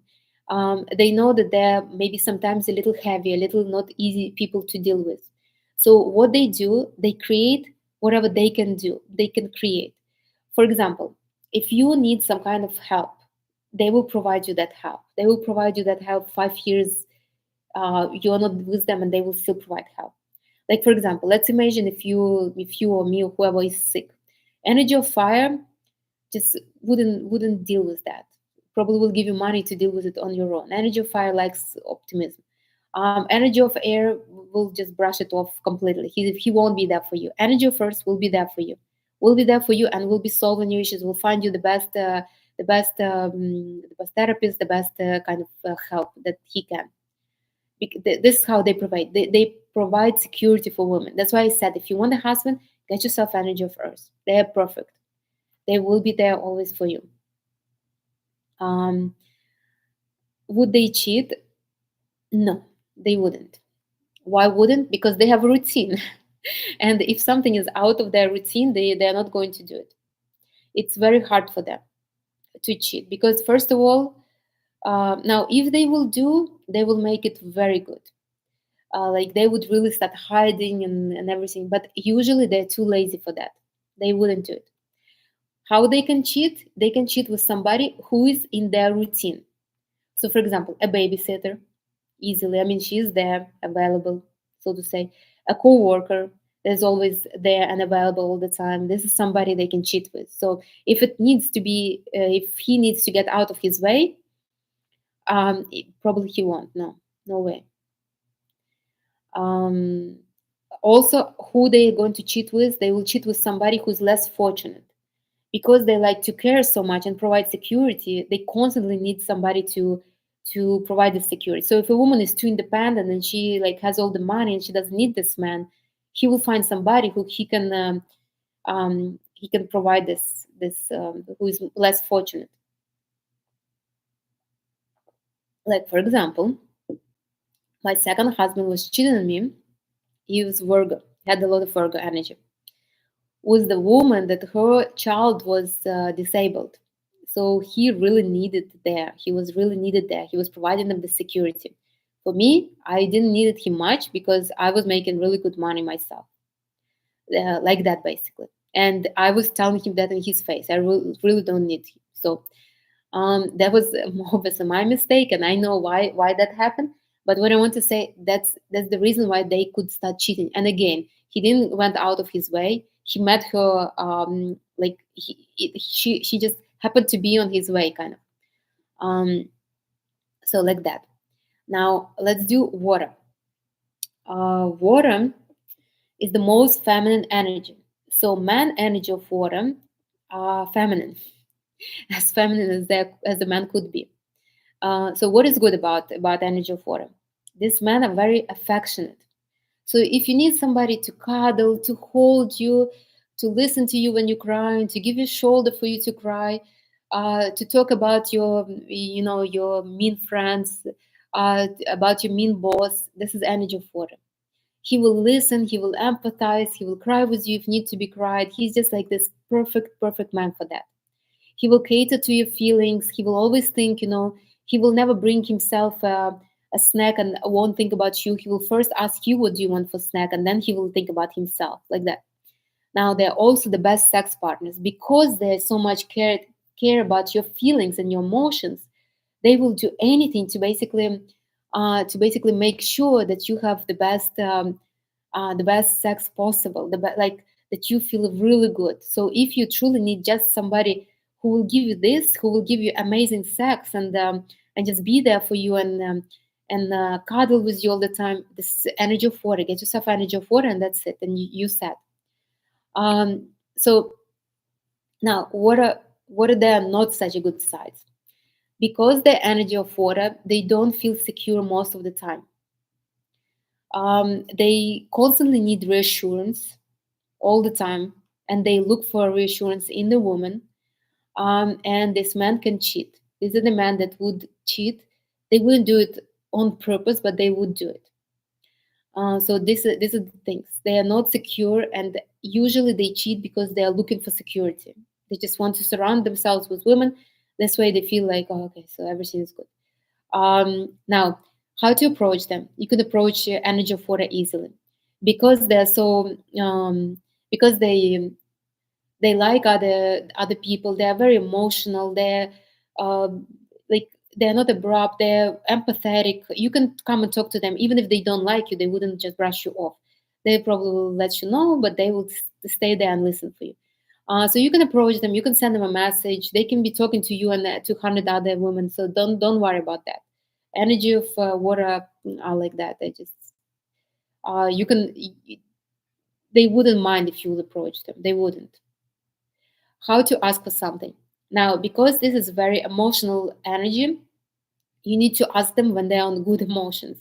They know that they're maybe sometimes a little heavy, a little not easy people to deal with. So what they do, they create whatever they can do. They can create. For example, if you need some kind of help, they will provide you that help. They will provide you that help 5 years. You're not with them, and they will still provide help. Like for example, let's imagine if you or me or whoever is sick, energy of fire just wouldn't deal with that. Probably will give you money to deal with it on your own. Energy of fire likes optimism. Energy of air will just brush it off completely. He won't be there for you. Energy of earth will be there for you. Will be there for you and will be solving your issues. Will find you the the best therapist, the best kind of help that he can. This is how they provide. They provide security for women. That's why I said, if you want a husband, get yourself energy of Earth. They are perfect. They will be there always for you. Um, would they cheat? No, they wouldn't. Why wouldn't? Because they have a routine. And if something is out of their routine, they're not going to do it. It's very hard for them to cheat because, first of all, now if they will do, they will make it very good. Like they would really start hiding and everything, but usually they're too lazy for that. They wouldn't do it. How they can cheat? They can cheat with somebody who is in their routine. So, for example, a babysitter, easily. I mean, she is there, available, so to say. A co-worker is always there and available all the time. This is somebody they can cheat with. So, if it needs to be, if he needs to get out of his way, probably he won't. No, no way. Um, Also, who they are going to cheat with? They will cheat with somebody who's less fortunate because they like to care so much and provide security. They constantly need somebody to provide the security. So if a woman is too independent and she like has all the money and she doesn't need this man, he will find somebody who he can provide this who is less fortunate. Like for example, my second husband was cheating on me. He was Virgo, had a lot of Virgo energy. Was the woman that her child was disabled. So he really needed there. He was really needed there. He was providing them the security. For me, I didn't need him much because I was making really good money myself, like that basically. And I was telling him that in his face. I really don't need him. So that was obviously my mistake, and I know why that happened. But what I want to say, that's the reason why they could start cheating. And again, he didn't went out of his way. He met her like she just happened to be on his way, kind of. Um, so like that. Now let's do water. Water is the most feminine energy. So man energy of water are feminine, as feminine as the man could be. So what is good about energy of water? These men are very affectionate. So if you need somebody to cuddle, to hold you, to listen to you when you're crying, to give you a shoulder for you to cry, to talk about your mean friends, about your mean boss, this is energy of water. He will listen, he will empathize, he will cry with you if need to be cried. He's just like this perfect man for that. He will cater to your feelings. He will always think, he will never bring himself a snack and won't think about you. He will first ask you what do you want for snack, and then he will think about himself, like that. Now they're also the best sex partners because there's so much care about your feelings and your emotions. They will do anything to basically make sure that you have the best sex possible, like that you feel really good. So if you truly need just somebody who will give you this, who will give you amazing sex and just be there for you and cuddle with you all the time, this energy of water, get yourself energy of water, and that's it. And you said, so now what are their not such a good sides? Because the energy of water, they don't feel secure most of the time. They constantly need reassurance all the time, and they look for reassurance in the woman. And this man can cheat. These are the men that would cheat. They wouldn't do it on purpose, but they would do it. So these are the things. They are not secure, and usually they cheat because they are looking for security. They just want to surround themselves with women. This way, they feel like, oh, okay, so everything is good. Now, how to approach them? You can approach energy of water easily because they're so because they like other people. They are very emotional. They're like they're not abrupt. They're empathetic. You can come and talk to them even if they don't like you. They wouldn't just brush you off. They probably will let you know, but they will stay there and listen for you. So you can approach them. You can send them a message. They can be talking to you and 200 other women. So don't worry about that. Energy of water are like that. They just you can. They wouldn't mind if you would approach them. They wouldn't. How to ask for something? Now, because this is very emotional energy, you need to ask them when they're on good emotions.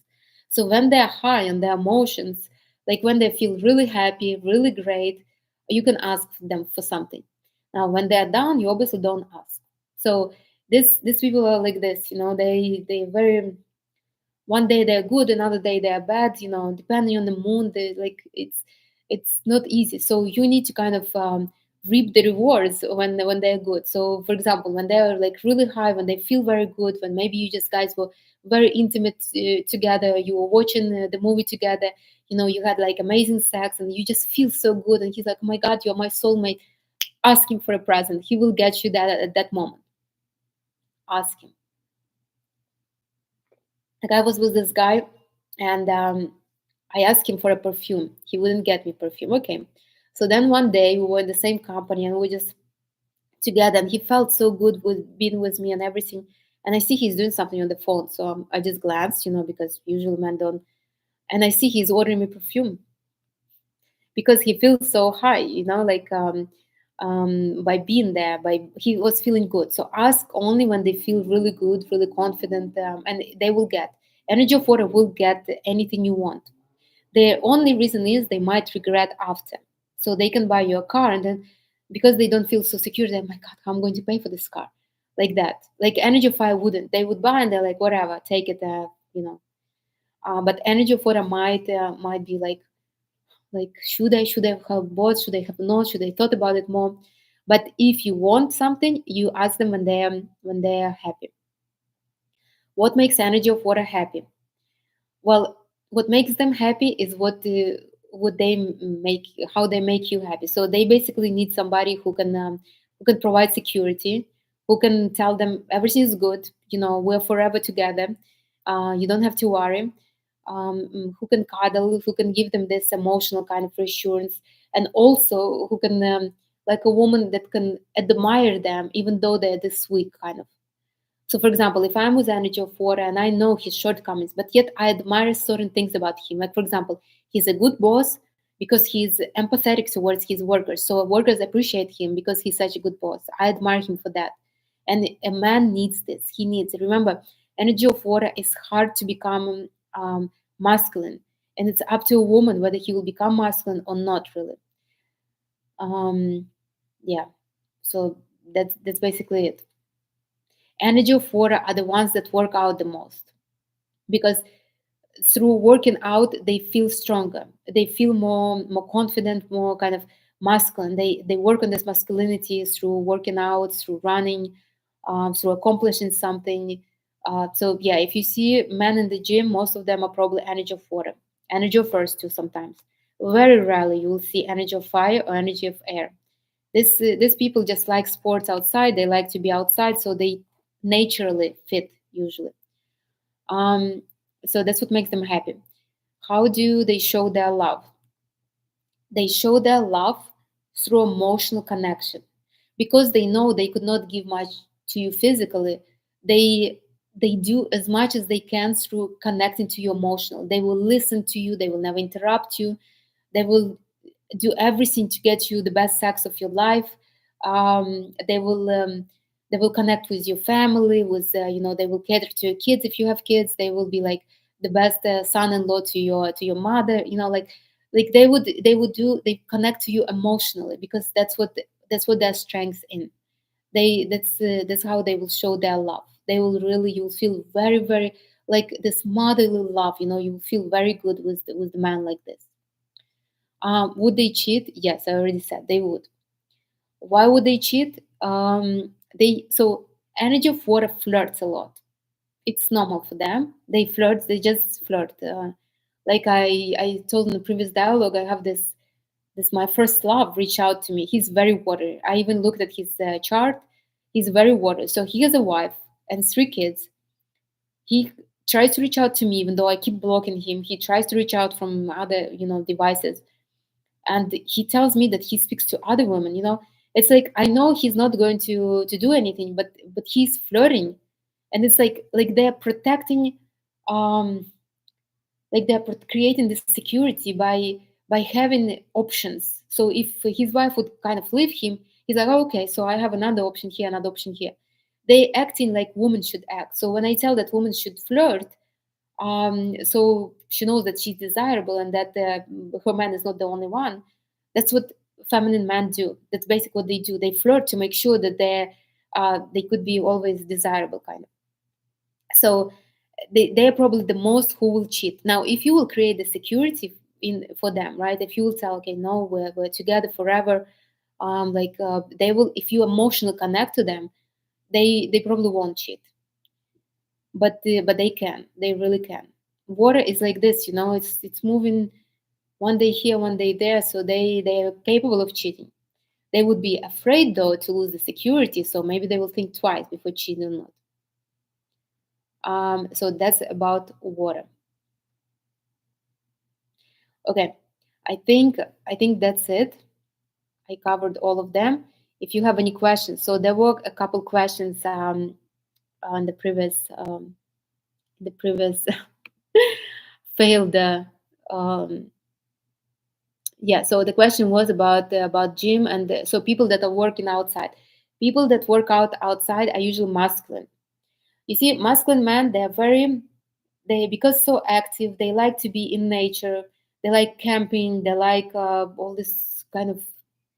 So when they're high on their emotions, like when they feel really happy, really great, you can ask them for something. Now, when they're down, you obviously don't ask. So these people are like this, they very, one day they're good, another day they're bad, depending on the moon. They like it's not easy, so you need to kind of reap the rewards when they're good. So for example, when they're like really high, when they feel very good, when maybe you just guys were very intimate together, you were watching the movie together, you had like amazing sex and you just feel so good, and he's like, oh my god, you're my soulmate. Ask him for a present, he will get you that at that moment. Ask him. Like, I was with this guy, and I asked him for a perfume. He wouldn't get me perfume. Okay. So then one day we were in the same company and we just together, and he felt so good with being with me and everything. And I see he's doing something on the phone. So I just glanced, because usually men don't. And I see he's ordering me perfume because he feels so high, like by being there, by he was feeling good. So ask only when they feel really good, really confident, and they will get. Energy of water will get anything you want. The only reason is they might regret after. So they can buy you a car, and then because they don't feel so secure, they're, my God, how I'm going to pay for this car? Like that. Like energy of fire wouldn't. They would buy and they're like, whatever, take it, But energy of water might be like, should I have bought? Should I have not? Should I thought about it more? But if you want something, you ask them when they are happy. What makes energy of water happy? Well, what makes them happy is what they make, how they make you happy. So they basically need somebody who can provide security, who can tell them everything is good, we're forever together, you don't have to worry, who can cuddle, who can give them this emotional kind of reassurance, and also who can like a woman that can admire them even though they're this weak kind of. So, for example, if I'm with energy of water and I know his shortcomings, but yet I admire certain things about him, like, for example, he's a good boss because he's empathetic towards his workers. So, workers appreciate him because he's such a good boss. I admire him for that. And a man needs this. He needs, remember, energy of water is hard to become masculine. And it's up to a woman whether he will become masculine or not, really. Um, yeah. So, that's basically it. Energy of water are the ones that work out the most because through working out they feel stronger, they feel more confident, more kind of masculine. They work on this masculinity through working out, through running, through accomplishing something. So yeah, if you see men in the gym, most of them are probably energy of water, energy of earth too sometimes. Very rarely you will see energy of fire or energy of air. These people just like sports outside. They like to be outside, so they naturally fit usually. Um, so that's what makes them happy. How do they show their love? They show their love through emotional connection because they know they could not give much to you physically. They do as much as they can through connecting to you emotional. They will listen to you. They will never interrupt you. They will do everything to get you the best sex of your life. They will connect with your family. With they will cater to your kids if you have kids. They will be like the best son-in-law to your mother. They connect to you emotionally because that's what their strength in. That's how they will show their love. They will really, you'll feel very, very like this motherly love. You will feel very good with the man like this. Would they cheat? Yes, I already said they would. Why would they cheat? They energy of water flirts a lot. It's normal for them. They flirt. They just flirt. Like I told in the previous dialogue, I have this my first love reach out to me. He's very water. I even looked at his chart. He's very water. So he has a wife and 3 kids. He tries to reach out to me even though I keep blocking him. He tries to reach out from other devices, and he tells me that he speaks to other women. It's like I know he's not going to do anything, but he's flirting, and it's like they're protecting, um like they're creating this security by having options. So if his wife would kind of leave him, He's like, oh, okay, so I have another option here, another option here. They acting like women should act. So when I tell that women should flirt, so she knows that she's desirable and that her man is not the only one. That's what feminine men do. That's basically what they do. They flirt to make sure that they could be always desirable, kind of. So they're probably the most who will cheat. Now, if you will create the security in for them, right? If you will tell, okay, no, we're together forever, they will, if you emotionally connect to them, they probably won't cheat, but they can, they really can. Water is like this, it's moving one day here, one day there, so they're capable of cheating. They would be afraid though to lose the security, so maybe they will think twice before cheating or not. So that's about water. Okay, I think that's it. I covered all of them. If you have any questions, so there were a couple questions on the previous failed. Um, yeah, so the question was about gym and so people that are working outside. People that work out outside are usually masculine. You see, masculine men, they because so active, they like to be in nature, they like camping, they like all this kind of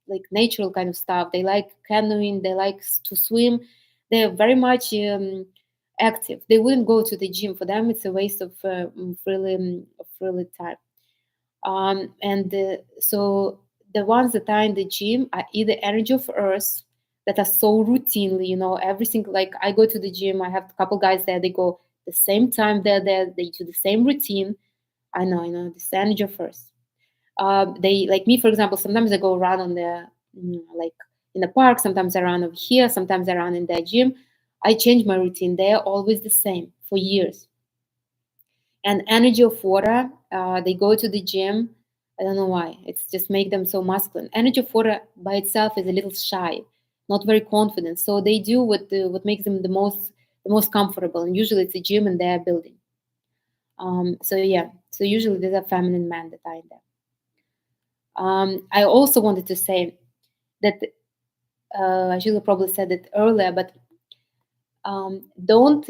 like natural kind of stuff, they like canoeing, they like to swim. They're very much active. They wouldn't go to the gym. For them it's a waste of really time. And so the ones that are in the gym are either energy of earth, that are so routinely, everything. Like I go to the gym, I have a couple guys there, they go the same time they're there, they do the same routine. I know this energy of earth. They, like me, for example, sometimes I go around on the like in the park, sometimes I run over here, sometimes I run in the gym. I change my routine. They're always the same for years. And energy of water, they go to the gym. I don't know why, it's just make them so masculine. Energy of water by itself is a little shy, not very confident, so they do what makes them the most comfortable, and usually it's a gym in their building. So yeah, so usually there's a feminine man that are in there. I also wanted to say that I should have probably said it earlier, but don't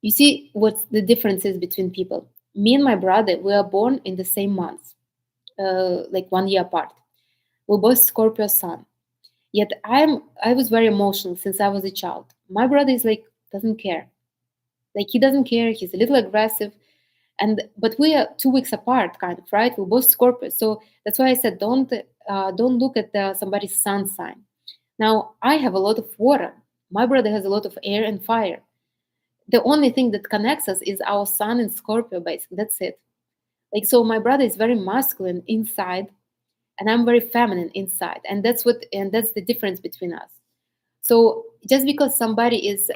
you see what the difference is between people? Me and my brother, we are born in the same month, like 1 year apart. We're both Scorpio sun. Yet I was very emotional since I was a child. My brother is like doesn't care. Like he doesn't care. He's a little aggressive, and but we are 2 weeks apart, kind of, right? We're both Scorpio, so that's why I said don't look at somebody's sun sign. Now I have a lot of water. My brother has a lot of air and fire. The only thing that connects us is our sun in Scorpio, basically. That's it. Like so, my brother is very masculine inside, and I'm very feminine inside, and that's the difference between us. So just because somebody is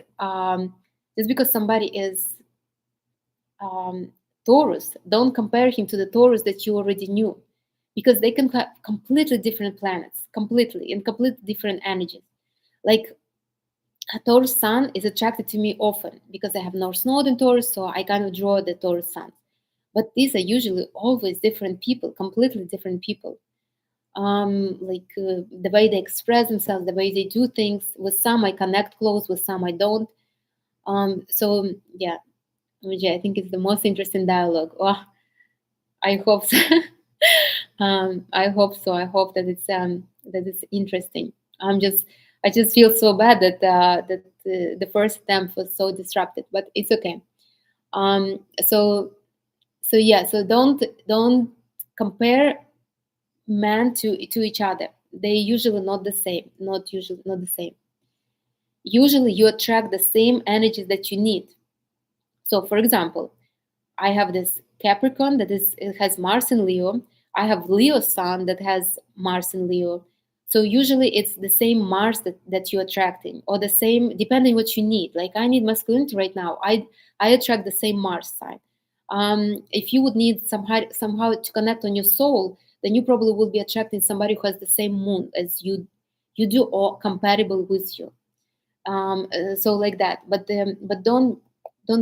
Taurus, don't compare him to the Taurus that you already knew, because they can have completely different planets, completely in completely different energies. Like a Taurus sun is attracted to me often because I have North Node in Taurus, so I kind of draw the Taurus sun. But these are usually always different people, completely different people. The way they express themselves, the way they do things. With some I connect close, with some I don't. So yeah, I think it's the most interesting dialogue. Oh, I hope so. I hope so. I hope that it's interesting. I just feel so bad that the first attempt was so disrupted, but it's okay. So yeah, so don't compare men to each other. They usually not the same. Not usually not the same. Usually you attract the same energies that you need. So for example, I have this Capricorn that is it has Mars in Leo. I have Leo Sun that has Mars in Leo. So usually it's the same Mars that you're attracting, or the same depending what you need. Like I need masculinity right now. I attract the same Mars sign. If you would need somehow to connect on your soul, then you probably will be attracting somebody who has the same moon as you do, or compatible with you. So like that. But don't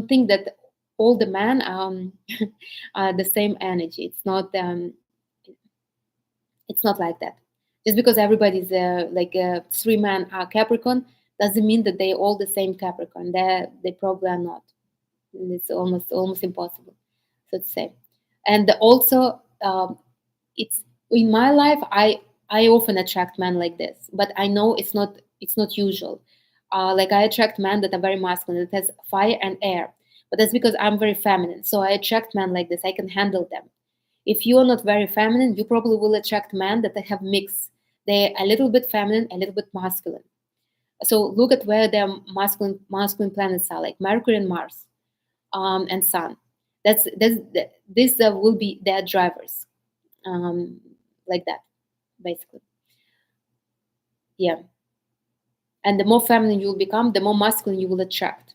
think that all the men are the same energy. It's not like that. Just because everybody's like three men are Capricorn doesn't mean that they all the same Capricorn. They probably are not. It's almost impossible, so to say. And also, it's in my life. I often attract men like this, but I know it's not usual. Like I attract men that are very masculine, that has fire and air, but that's because I'm very feminine. So I attract men like this. I can handle them. If you are not very feminine, you probably will attract men that have mix. They're a little bit feminine, a little bit masculine. So look at where their masculine planets are, like Mercury and Mars, and Sun. This will be their drivers, um, like that, basically. Yeah. And the more feminine you will become, the more masculine you will attract.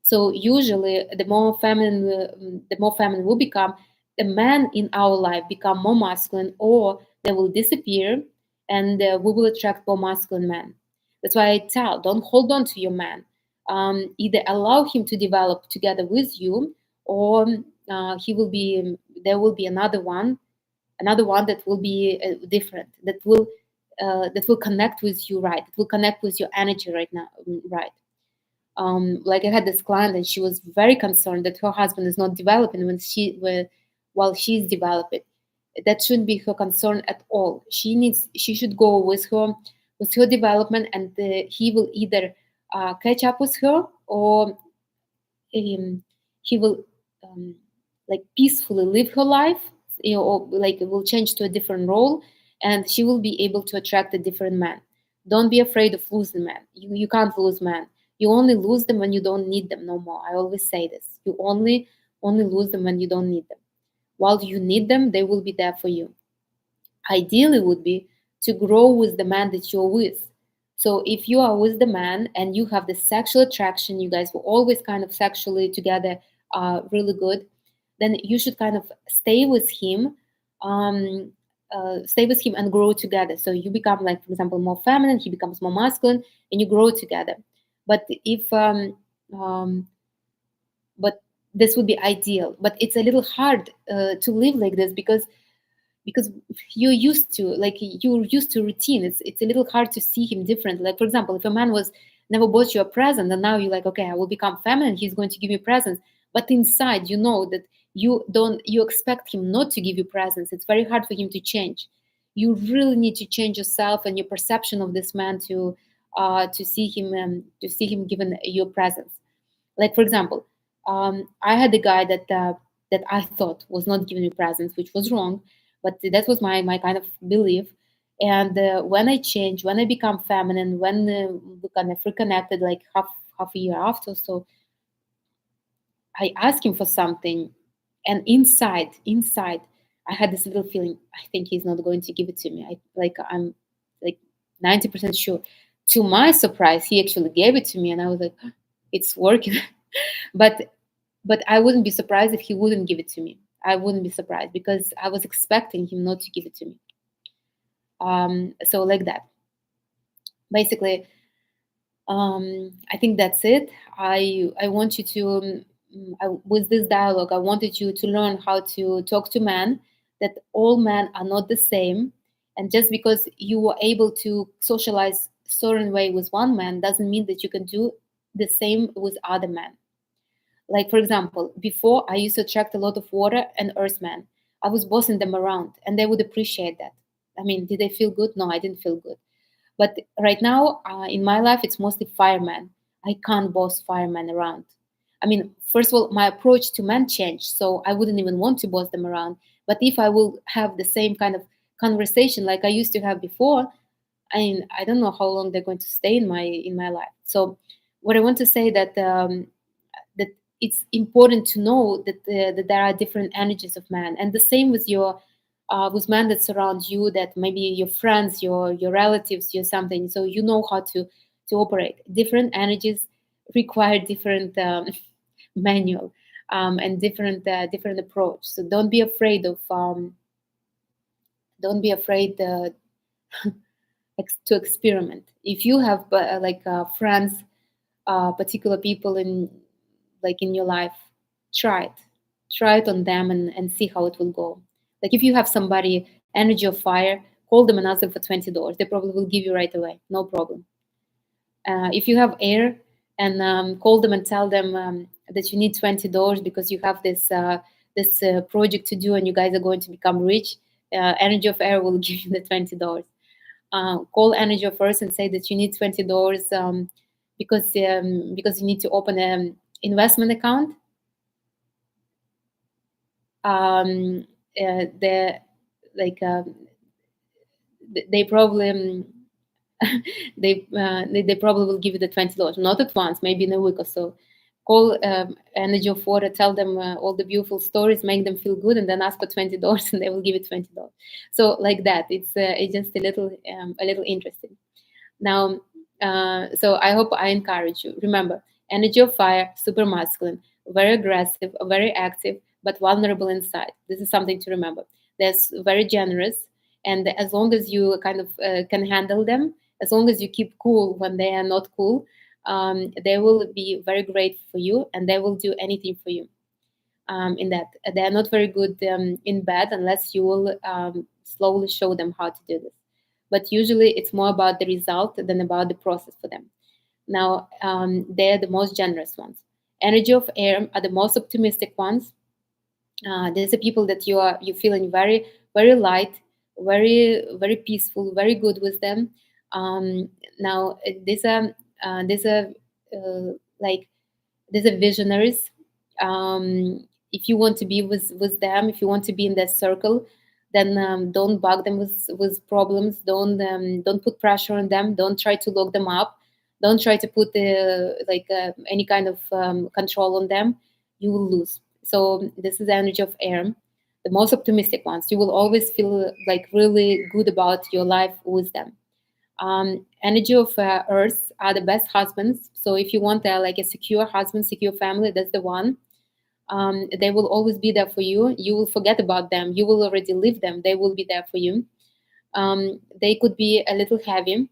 So usually, the more feminine will become, the men in our life become more masculine, or they will disappear, and we will attract more masculine men. That's why I tell, don't hold on to your man. Either allow him to develop together with you, or he will be. There will be another one that will be different. That will connect with you, right? That will connect with your energy right now, right? Like I had this client, and she was very concerned that her husband is not developing while she's developing. That shouldn't be her concern at all. She should go with her development, and he will either catch up with her, or he will um, like peacefully live her life, or like will change to a different role, and she will be able to attract a different man. Don't be afraid of losing men. You can't lose men. You only lose them when you don't need them no more. I always say this. You only lose them when you don't need them. While you need them, they will be there for you. Ideally would be to grow with the man that you're with. So if you are with the man and you have the sexual attraction, you guys were always kind of sexually together, really good, then you should kind of um, stay with him and grow together. So you become, like, for example, more feminine, he becomes more masculine, and you grow together. But if but this would be ideal. But it's a little hard to live like this, because you're used to routine. It's a little hard to see him different. Like, for example, if a man was never bought you a present, and now you're like, okay, I will become feminine, he's going to give me presents, but inside you know that you expect him not to give you presents. It's very hard for him to change. You really need to change yourself and your perception of this man to see him giving you presents. Like, for example, I had a guy that I thought was not giving me presents, which was wrong, but that was my kind of belief. And when I changed, when I become feminine, when we kind of reconnected, like half a year after, so I asked him for something, and inside, I had this little feeling. I think he's not going to give it to me. I'm like 90% sure. To my surprise, he actually gave it to me, and I was like, it's working. but but I wouldn't be surprised if he wouldn't give it to me. I wouldn't be surprised because I was expecting him not to give it to me. So like that, basically. I think that's it. I want you to, with this dialogue, I wanted you to learn how to talk to men. That all men are not the same, and just because you were able to socialize certain way with one man doesn't mean that you can do the same with other men. Like, for example, before I used to attract a lot of water and earthmen. I was bossing them around, and they would appreciate that. I mean, did they feel good? No, I didn't feel good. But right now, in my life, it's mostly firemen. I can't boss firemen around. I mean, first of all, my approach to men changed, so I wouldn't even want to boss them around. But if I will have the same kind of conversation like I used to have before, I mean, I don't know how long they're going to stay in my life. So, what I want to say that it's important to know that there are different energies of man, and the same with men that surround you, that maybe your friends, your relatives, your something. So you know how to operate. Different energies require different manual, and different approach. So don't be afraid to experiment. If you have friends, particular people in your life, try it. Try it on them, and see how it will go. Like, if you have somebody energy of fire, call them and ask them for $20. They probably will give you right away, no problem. If you have air, and call them and tell them that you need $20 because you have this project to do and you guys are going to become rich. Energy of air will give you the $20. Call energy of earth and say that you need $20 because you need to open an investment account. The like they probably they probably will give you the $20, not at once, maybe in a week or so. Call energy of water, tell them all the beautiful stories, make them feel good, and then ask for $20, and they will give you $20. So like that, it's just a little interesting. Now, so I hope I encourage you. Remember, energy of fire, super masculine, very aggressive, very active, but vulnerable inside. This is something to remember. They're very generous, and as long as you kind of can handle them, as long as you keep cool when they are not cool, they will be very great for you, and they will do anything for you. In that they are not very good in bed unless you will slowly show them how to do this. But usually it's more about the result than about the process for them. Now, they're the most generous ones. Energy of air are the most optimistic ones. These are people that you feeling very, very light, very peaceful, very good with them. Now, these are like these are visionaries. If you want to be with them, if you want to be in their circle, then don't bug them with problems. Don't put pressure on them. Don't try to lock them up. Don't try to put any kind of control on them. You will lose. So this is the energy of air, the most optimistic ones. You will always feel like really good about your life with them. Energy of earth are the best husbands. So if you want like a secure husband, secure family, that's the one. They will always be there for you. You will forget about them. You will already leave them. They will be there for you. They could be a little heavy.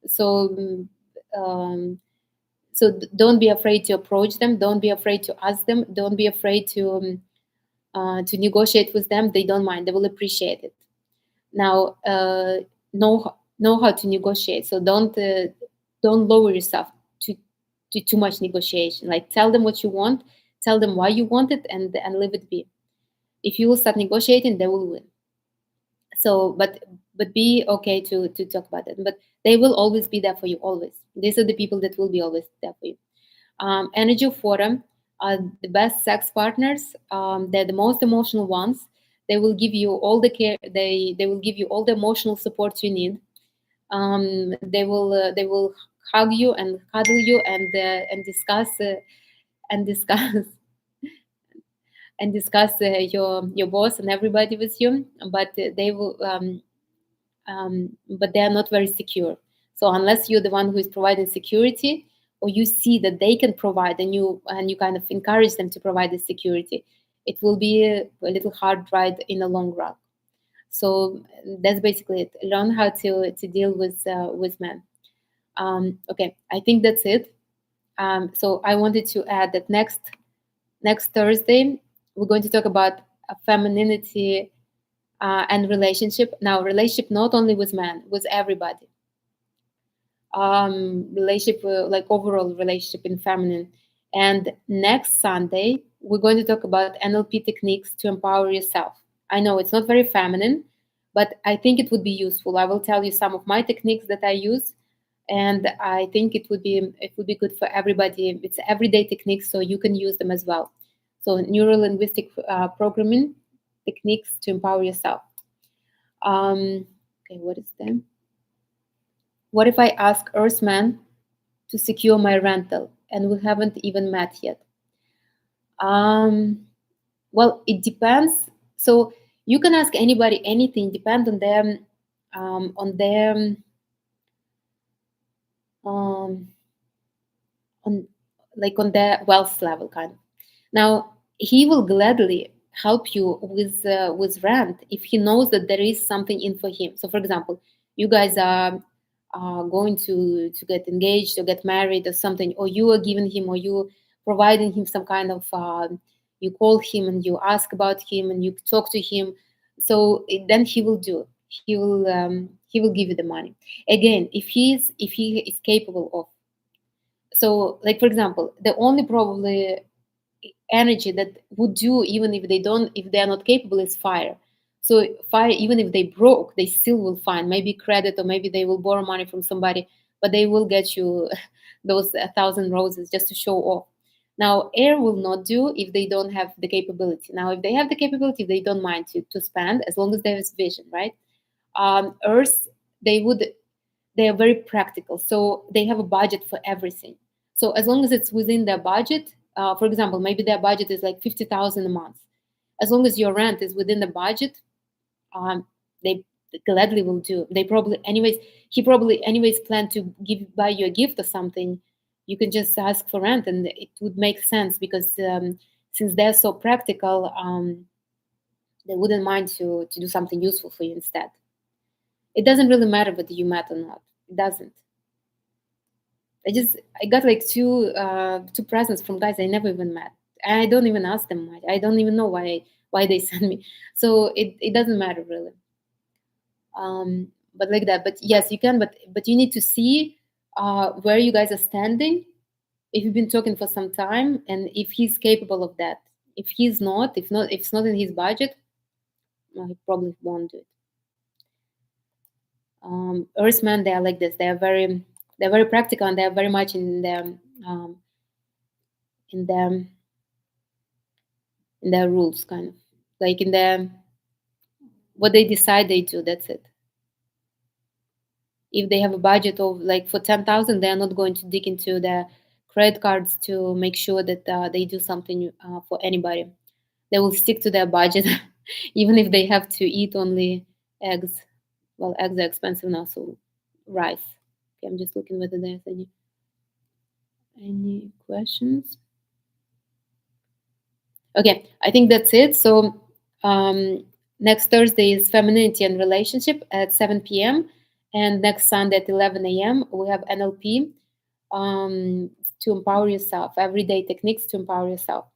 So don't be afraid to approach them. Don't be afraid to ask them. Don't be afraid to negotiate with them. They don't mind. They will appreciate it. Now, know how to negotiate. So don't lower yourself to too much negotiation. Like, tell them what you want, tell them why you want it, and leave it be. If you will start negotiating, they will win. So, but be okay to talk about it. But they will always be there for you. Always. These are the people that will be always there for you. Energy of water are the best sex partners. They're the most emotional ones. They will give you all the care. They will give you all the emotional support you need. They will hug you and cuddle you and discuss and discuss and discuss your boss and everybody with you. But they will but they are not very secure. So unless you're the one who is providing security, or you see that they can provide, and you kind of encourage them to provide the security, it will be a little hard ride in the long run. So that's basically it. Learn how to deal with men. Okay, I think that's it. So I wanted to add that next Thursday we're going to talk about femininity and relationship. Now, relationship not only with men, with everybody. Relationship, like overall relationship in feminine. And next Sunday, we're going to talk about NLP techniques to empower yourself. I know it's not very feminine, but I think it would be useful. I will tell you some of my techniques that I use, and I think it would be good for everybody. It's everyday techniques, so you can use them as well. So neuro linguistic programming techniques to empower yourself. Okay, what is them? What if I ask Earthman to secure my rental and we haven't even met yet? Well, it depends. So you can ask anybody anything, depend on them, on their on on their wealth level, kind of. Now, he will gladly help you with rent if he knows that there is something in for him. So, for example, you guys are going to get engaged or get married or something, or you are giving him, or you providing him some kind of you call him and you ask about him and you talk to him. So then he will do. he will give you the money. Again, if he is capable of. So, like for example, the only probably energy that would do, even if they are not capable, is fire. So fire, even if they broke, they still will find maybe credit, or maybe they will borrow money from somebody, but they will get you those 1,000 roses just to show off. Now air will not do if they don't have the capability. Now if they have the capability, they don't mind to spend, as long as there is vision, right? Earth, they would, they are very practical, so they have a budget for everything. So as long as it's within their budget, for example, maybe their budget is like 50,000 a month. As long as your rent is within the budget, they gladly will do. They probably anyways, he probably anyways plan to buy you a gift or something. You can just ask for rent, and it would make sense, because since they're so practical, they wouldn't mind to do something useful for you instead. It doesn't really matter whether you met or not. It doesn't. I got like two presents from guys I never even met. I don't even ask them much. I don't even know why they send me. So it doesn't matter really. But like that. But yes, you can. But you need to see where you guys are standing. If you've been talking for some time, and if he's capable of that. If he's not, if it's not in his budget, no, he probably won't do it. Earthmen, they are like this. They're very practical, and they are very much um, in their in their rules, kind of like in their what they decide they do. That's it. If they have a budget of like for 10,000, they are not going to dig into their credit cards to make sure that they do something for anybody. They will stick to their budget, even if they have to eat only eggs. Well, eggs are expensive now, so rice. Okay, I'm just looking whether there's any questions. Okay, I think that's it. So next Thursday is femininity and relationship at 7 p.m. And next Sunday at 11 a.m. we have NLP, to empower yourself. Everyday techniques to empower yourself.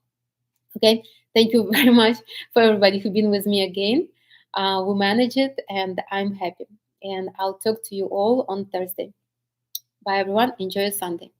Okay, thank you very much for everybody who's been with me again. We manage it, and I'm happy. And I'll talk to you all on Thursday. Bye, everyone. Enjoy your Sunday.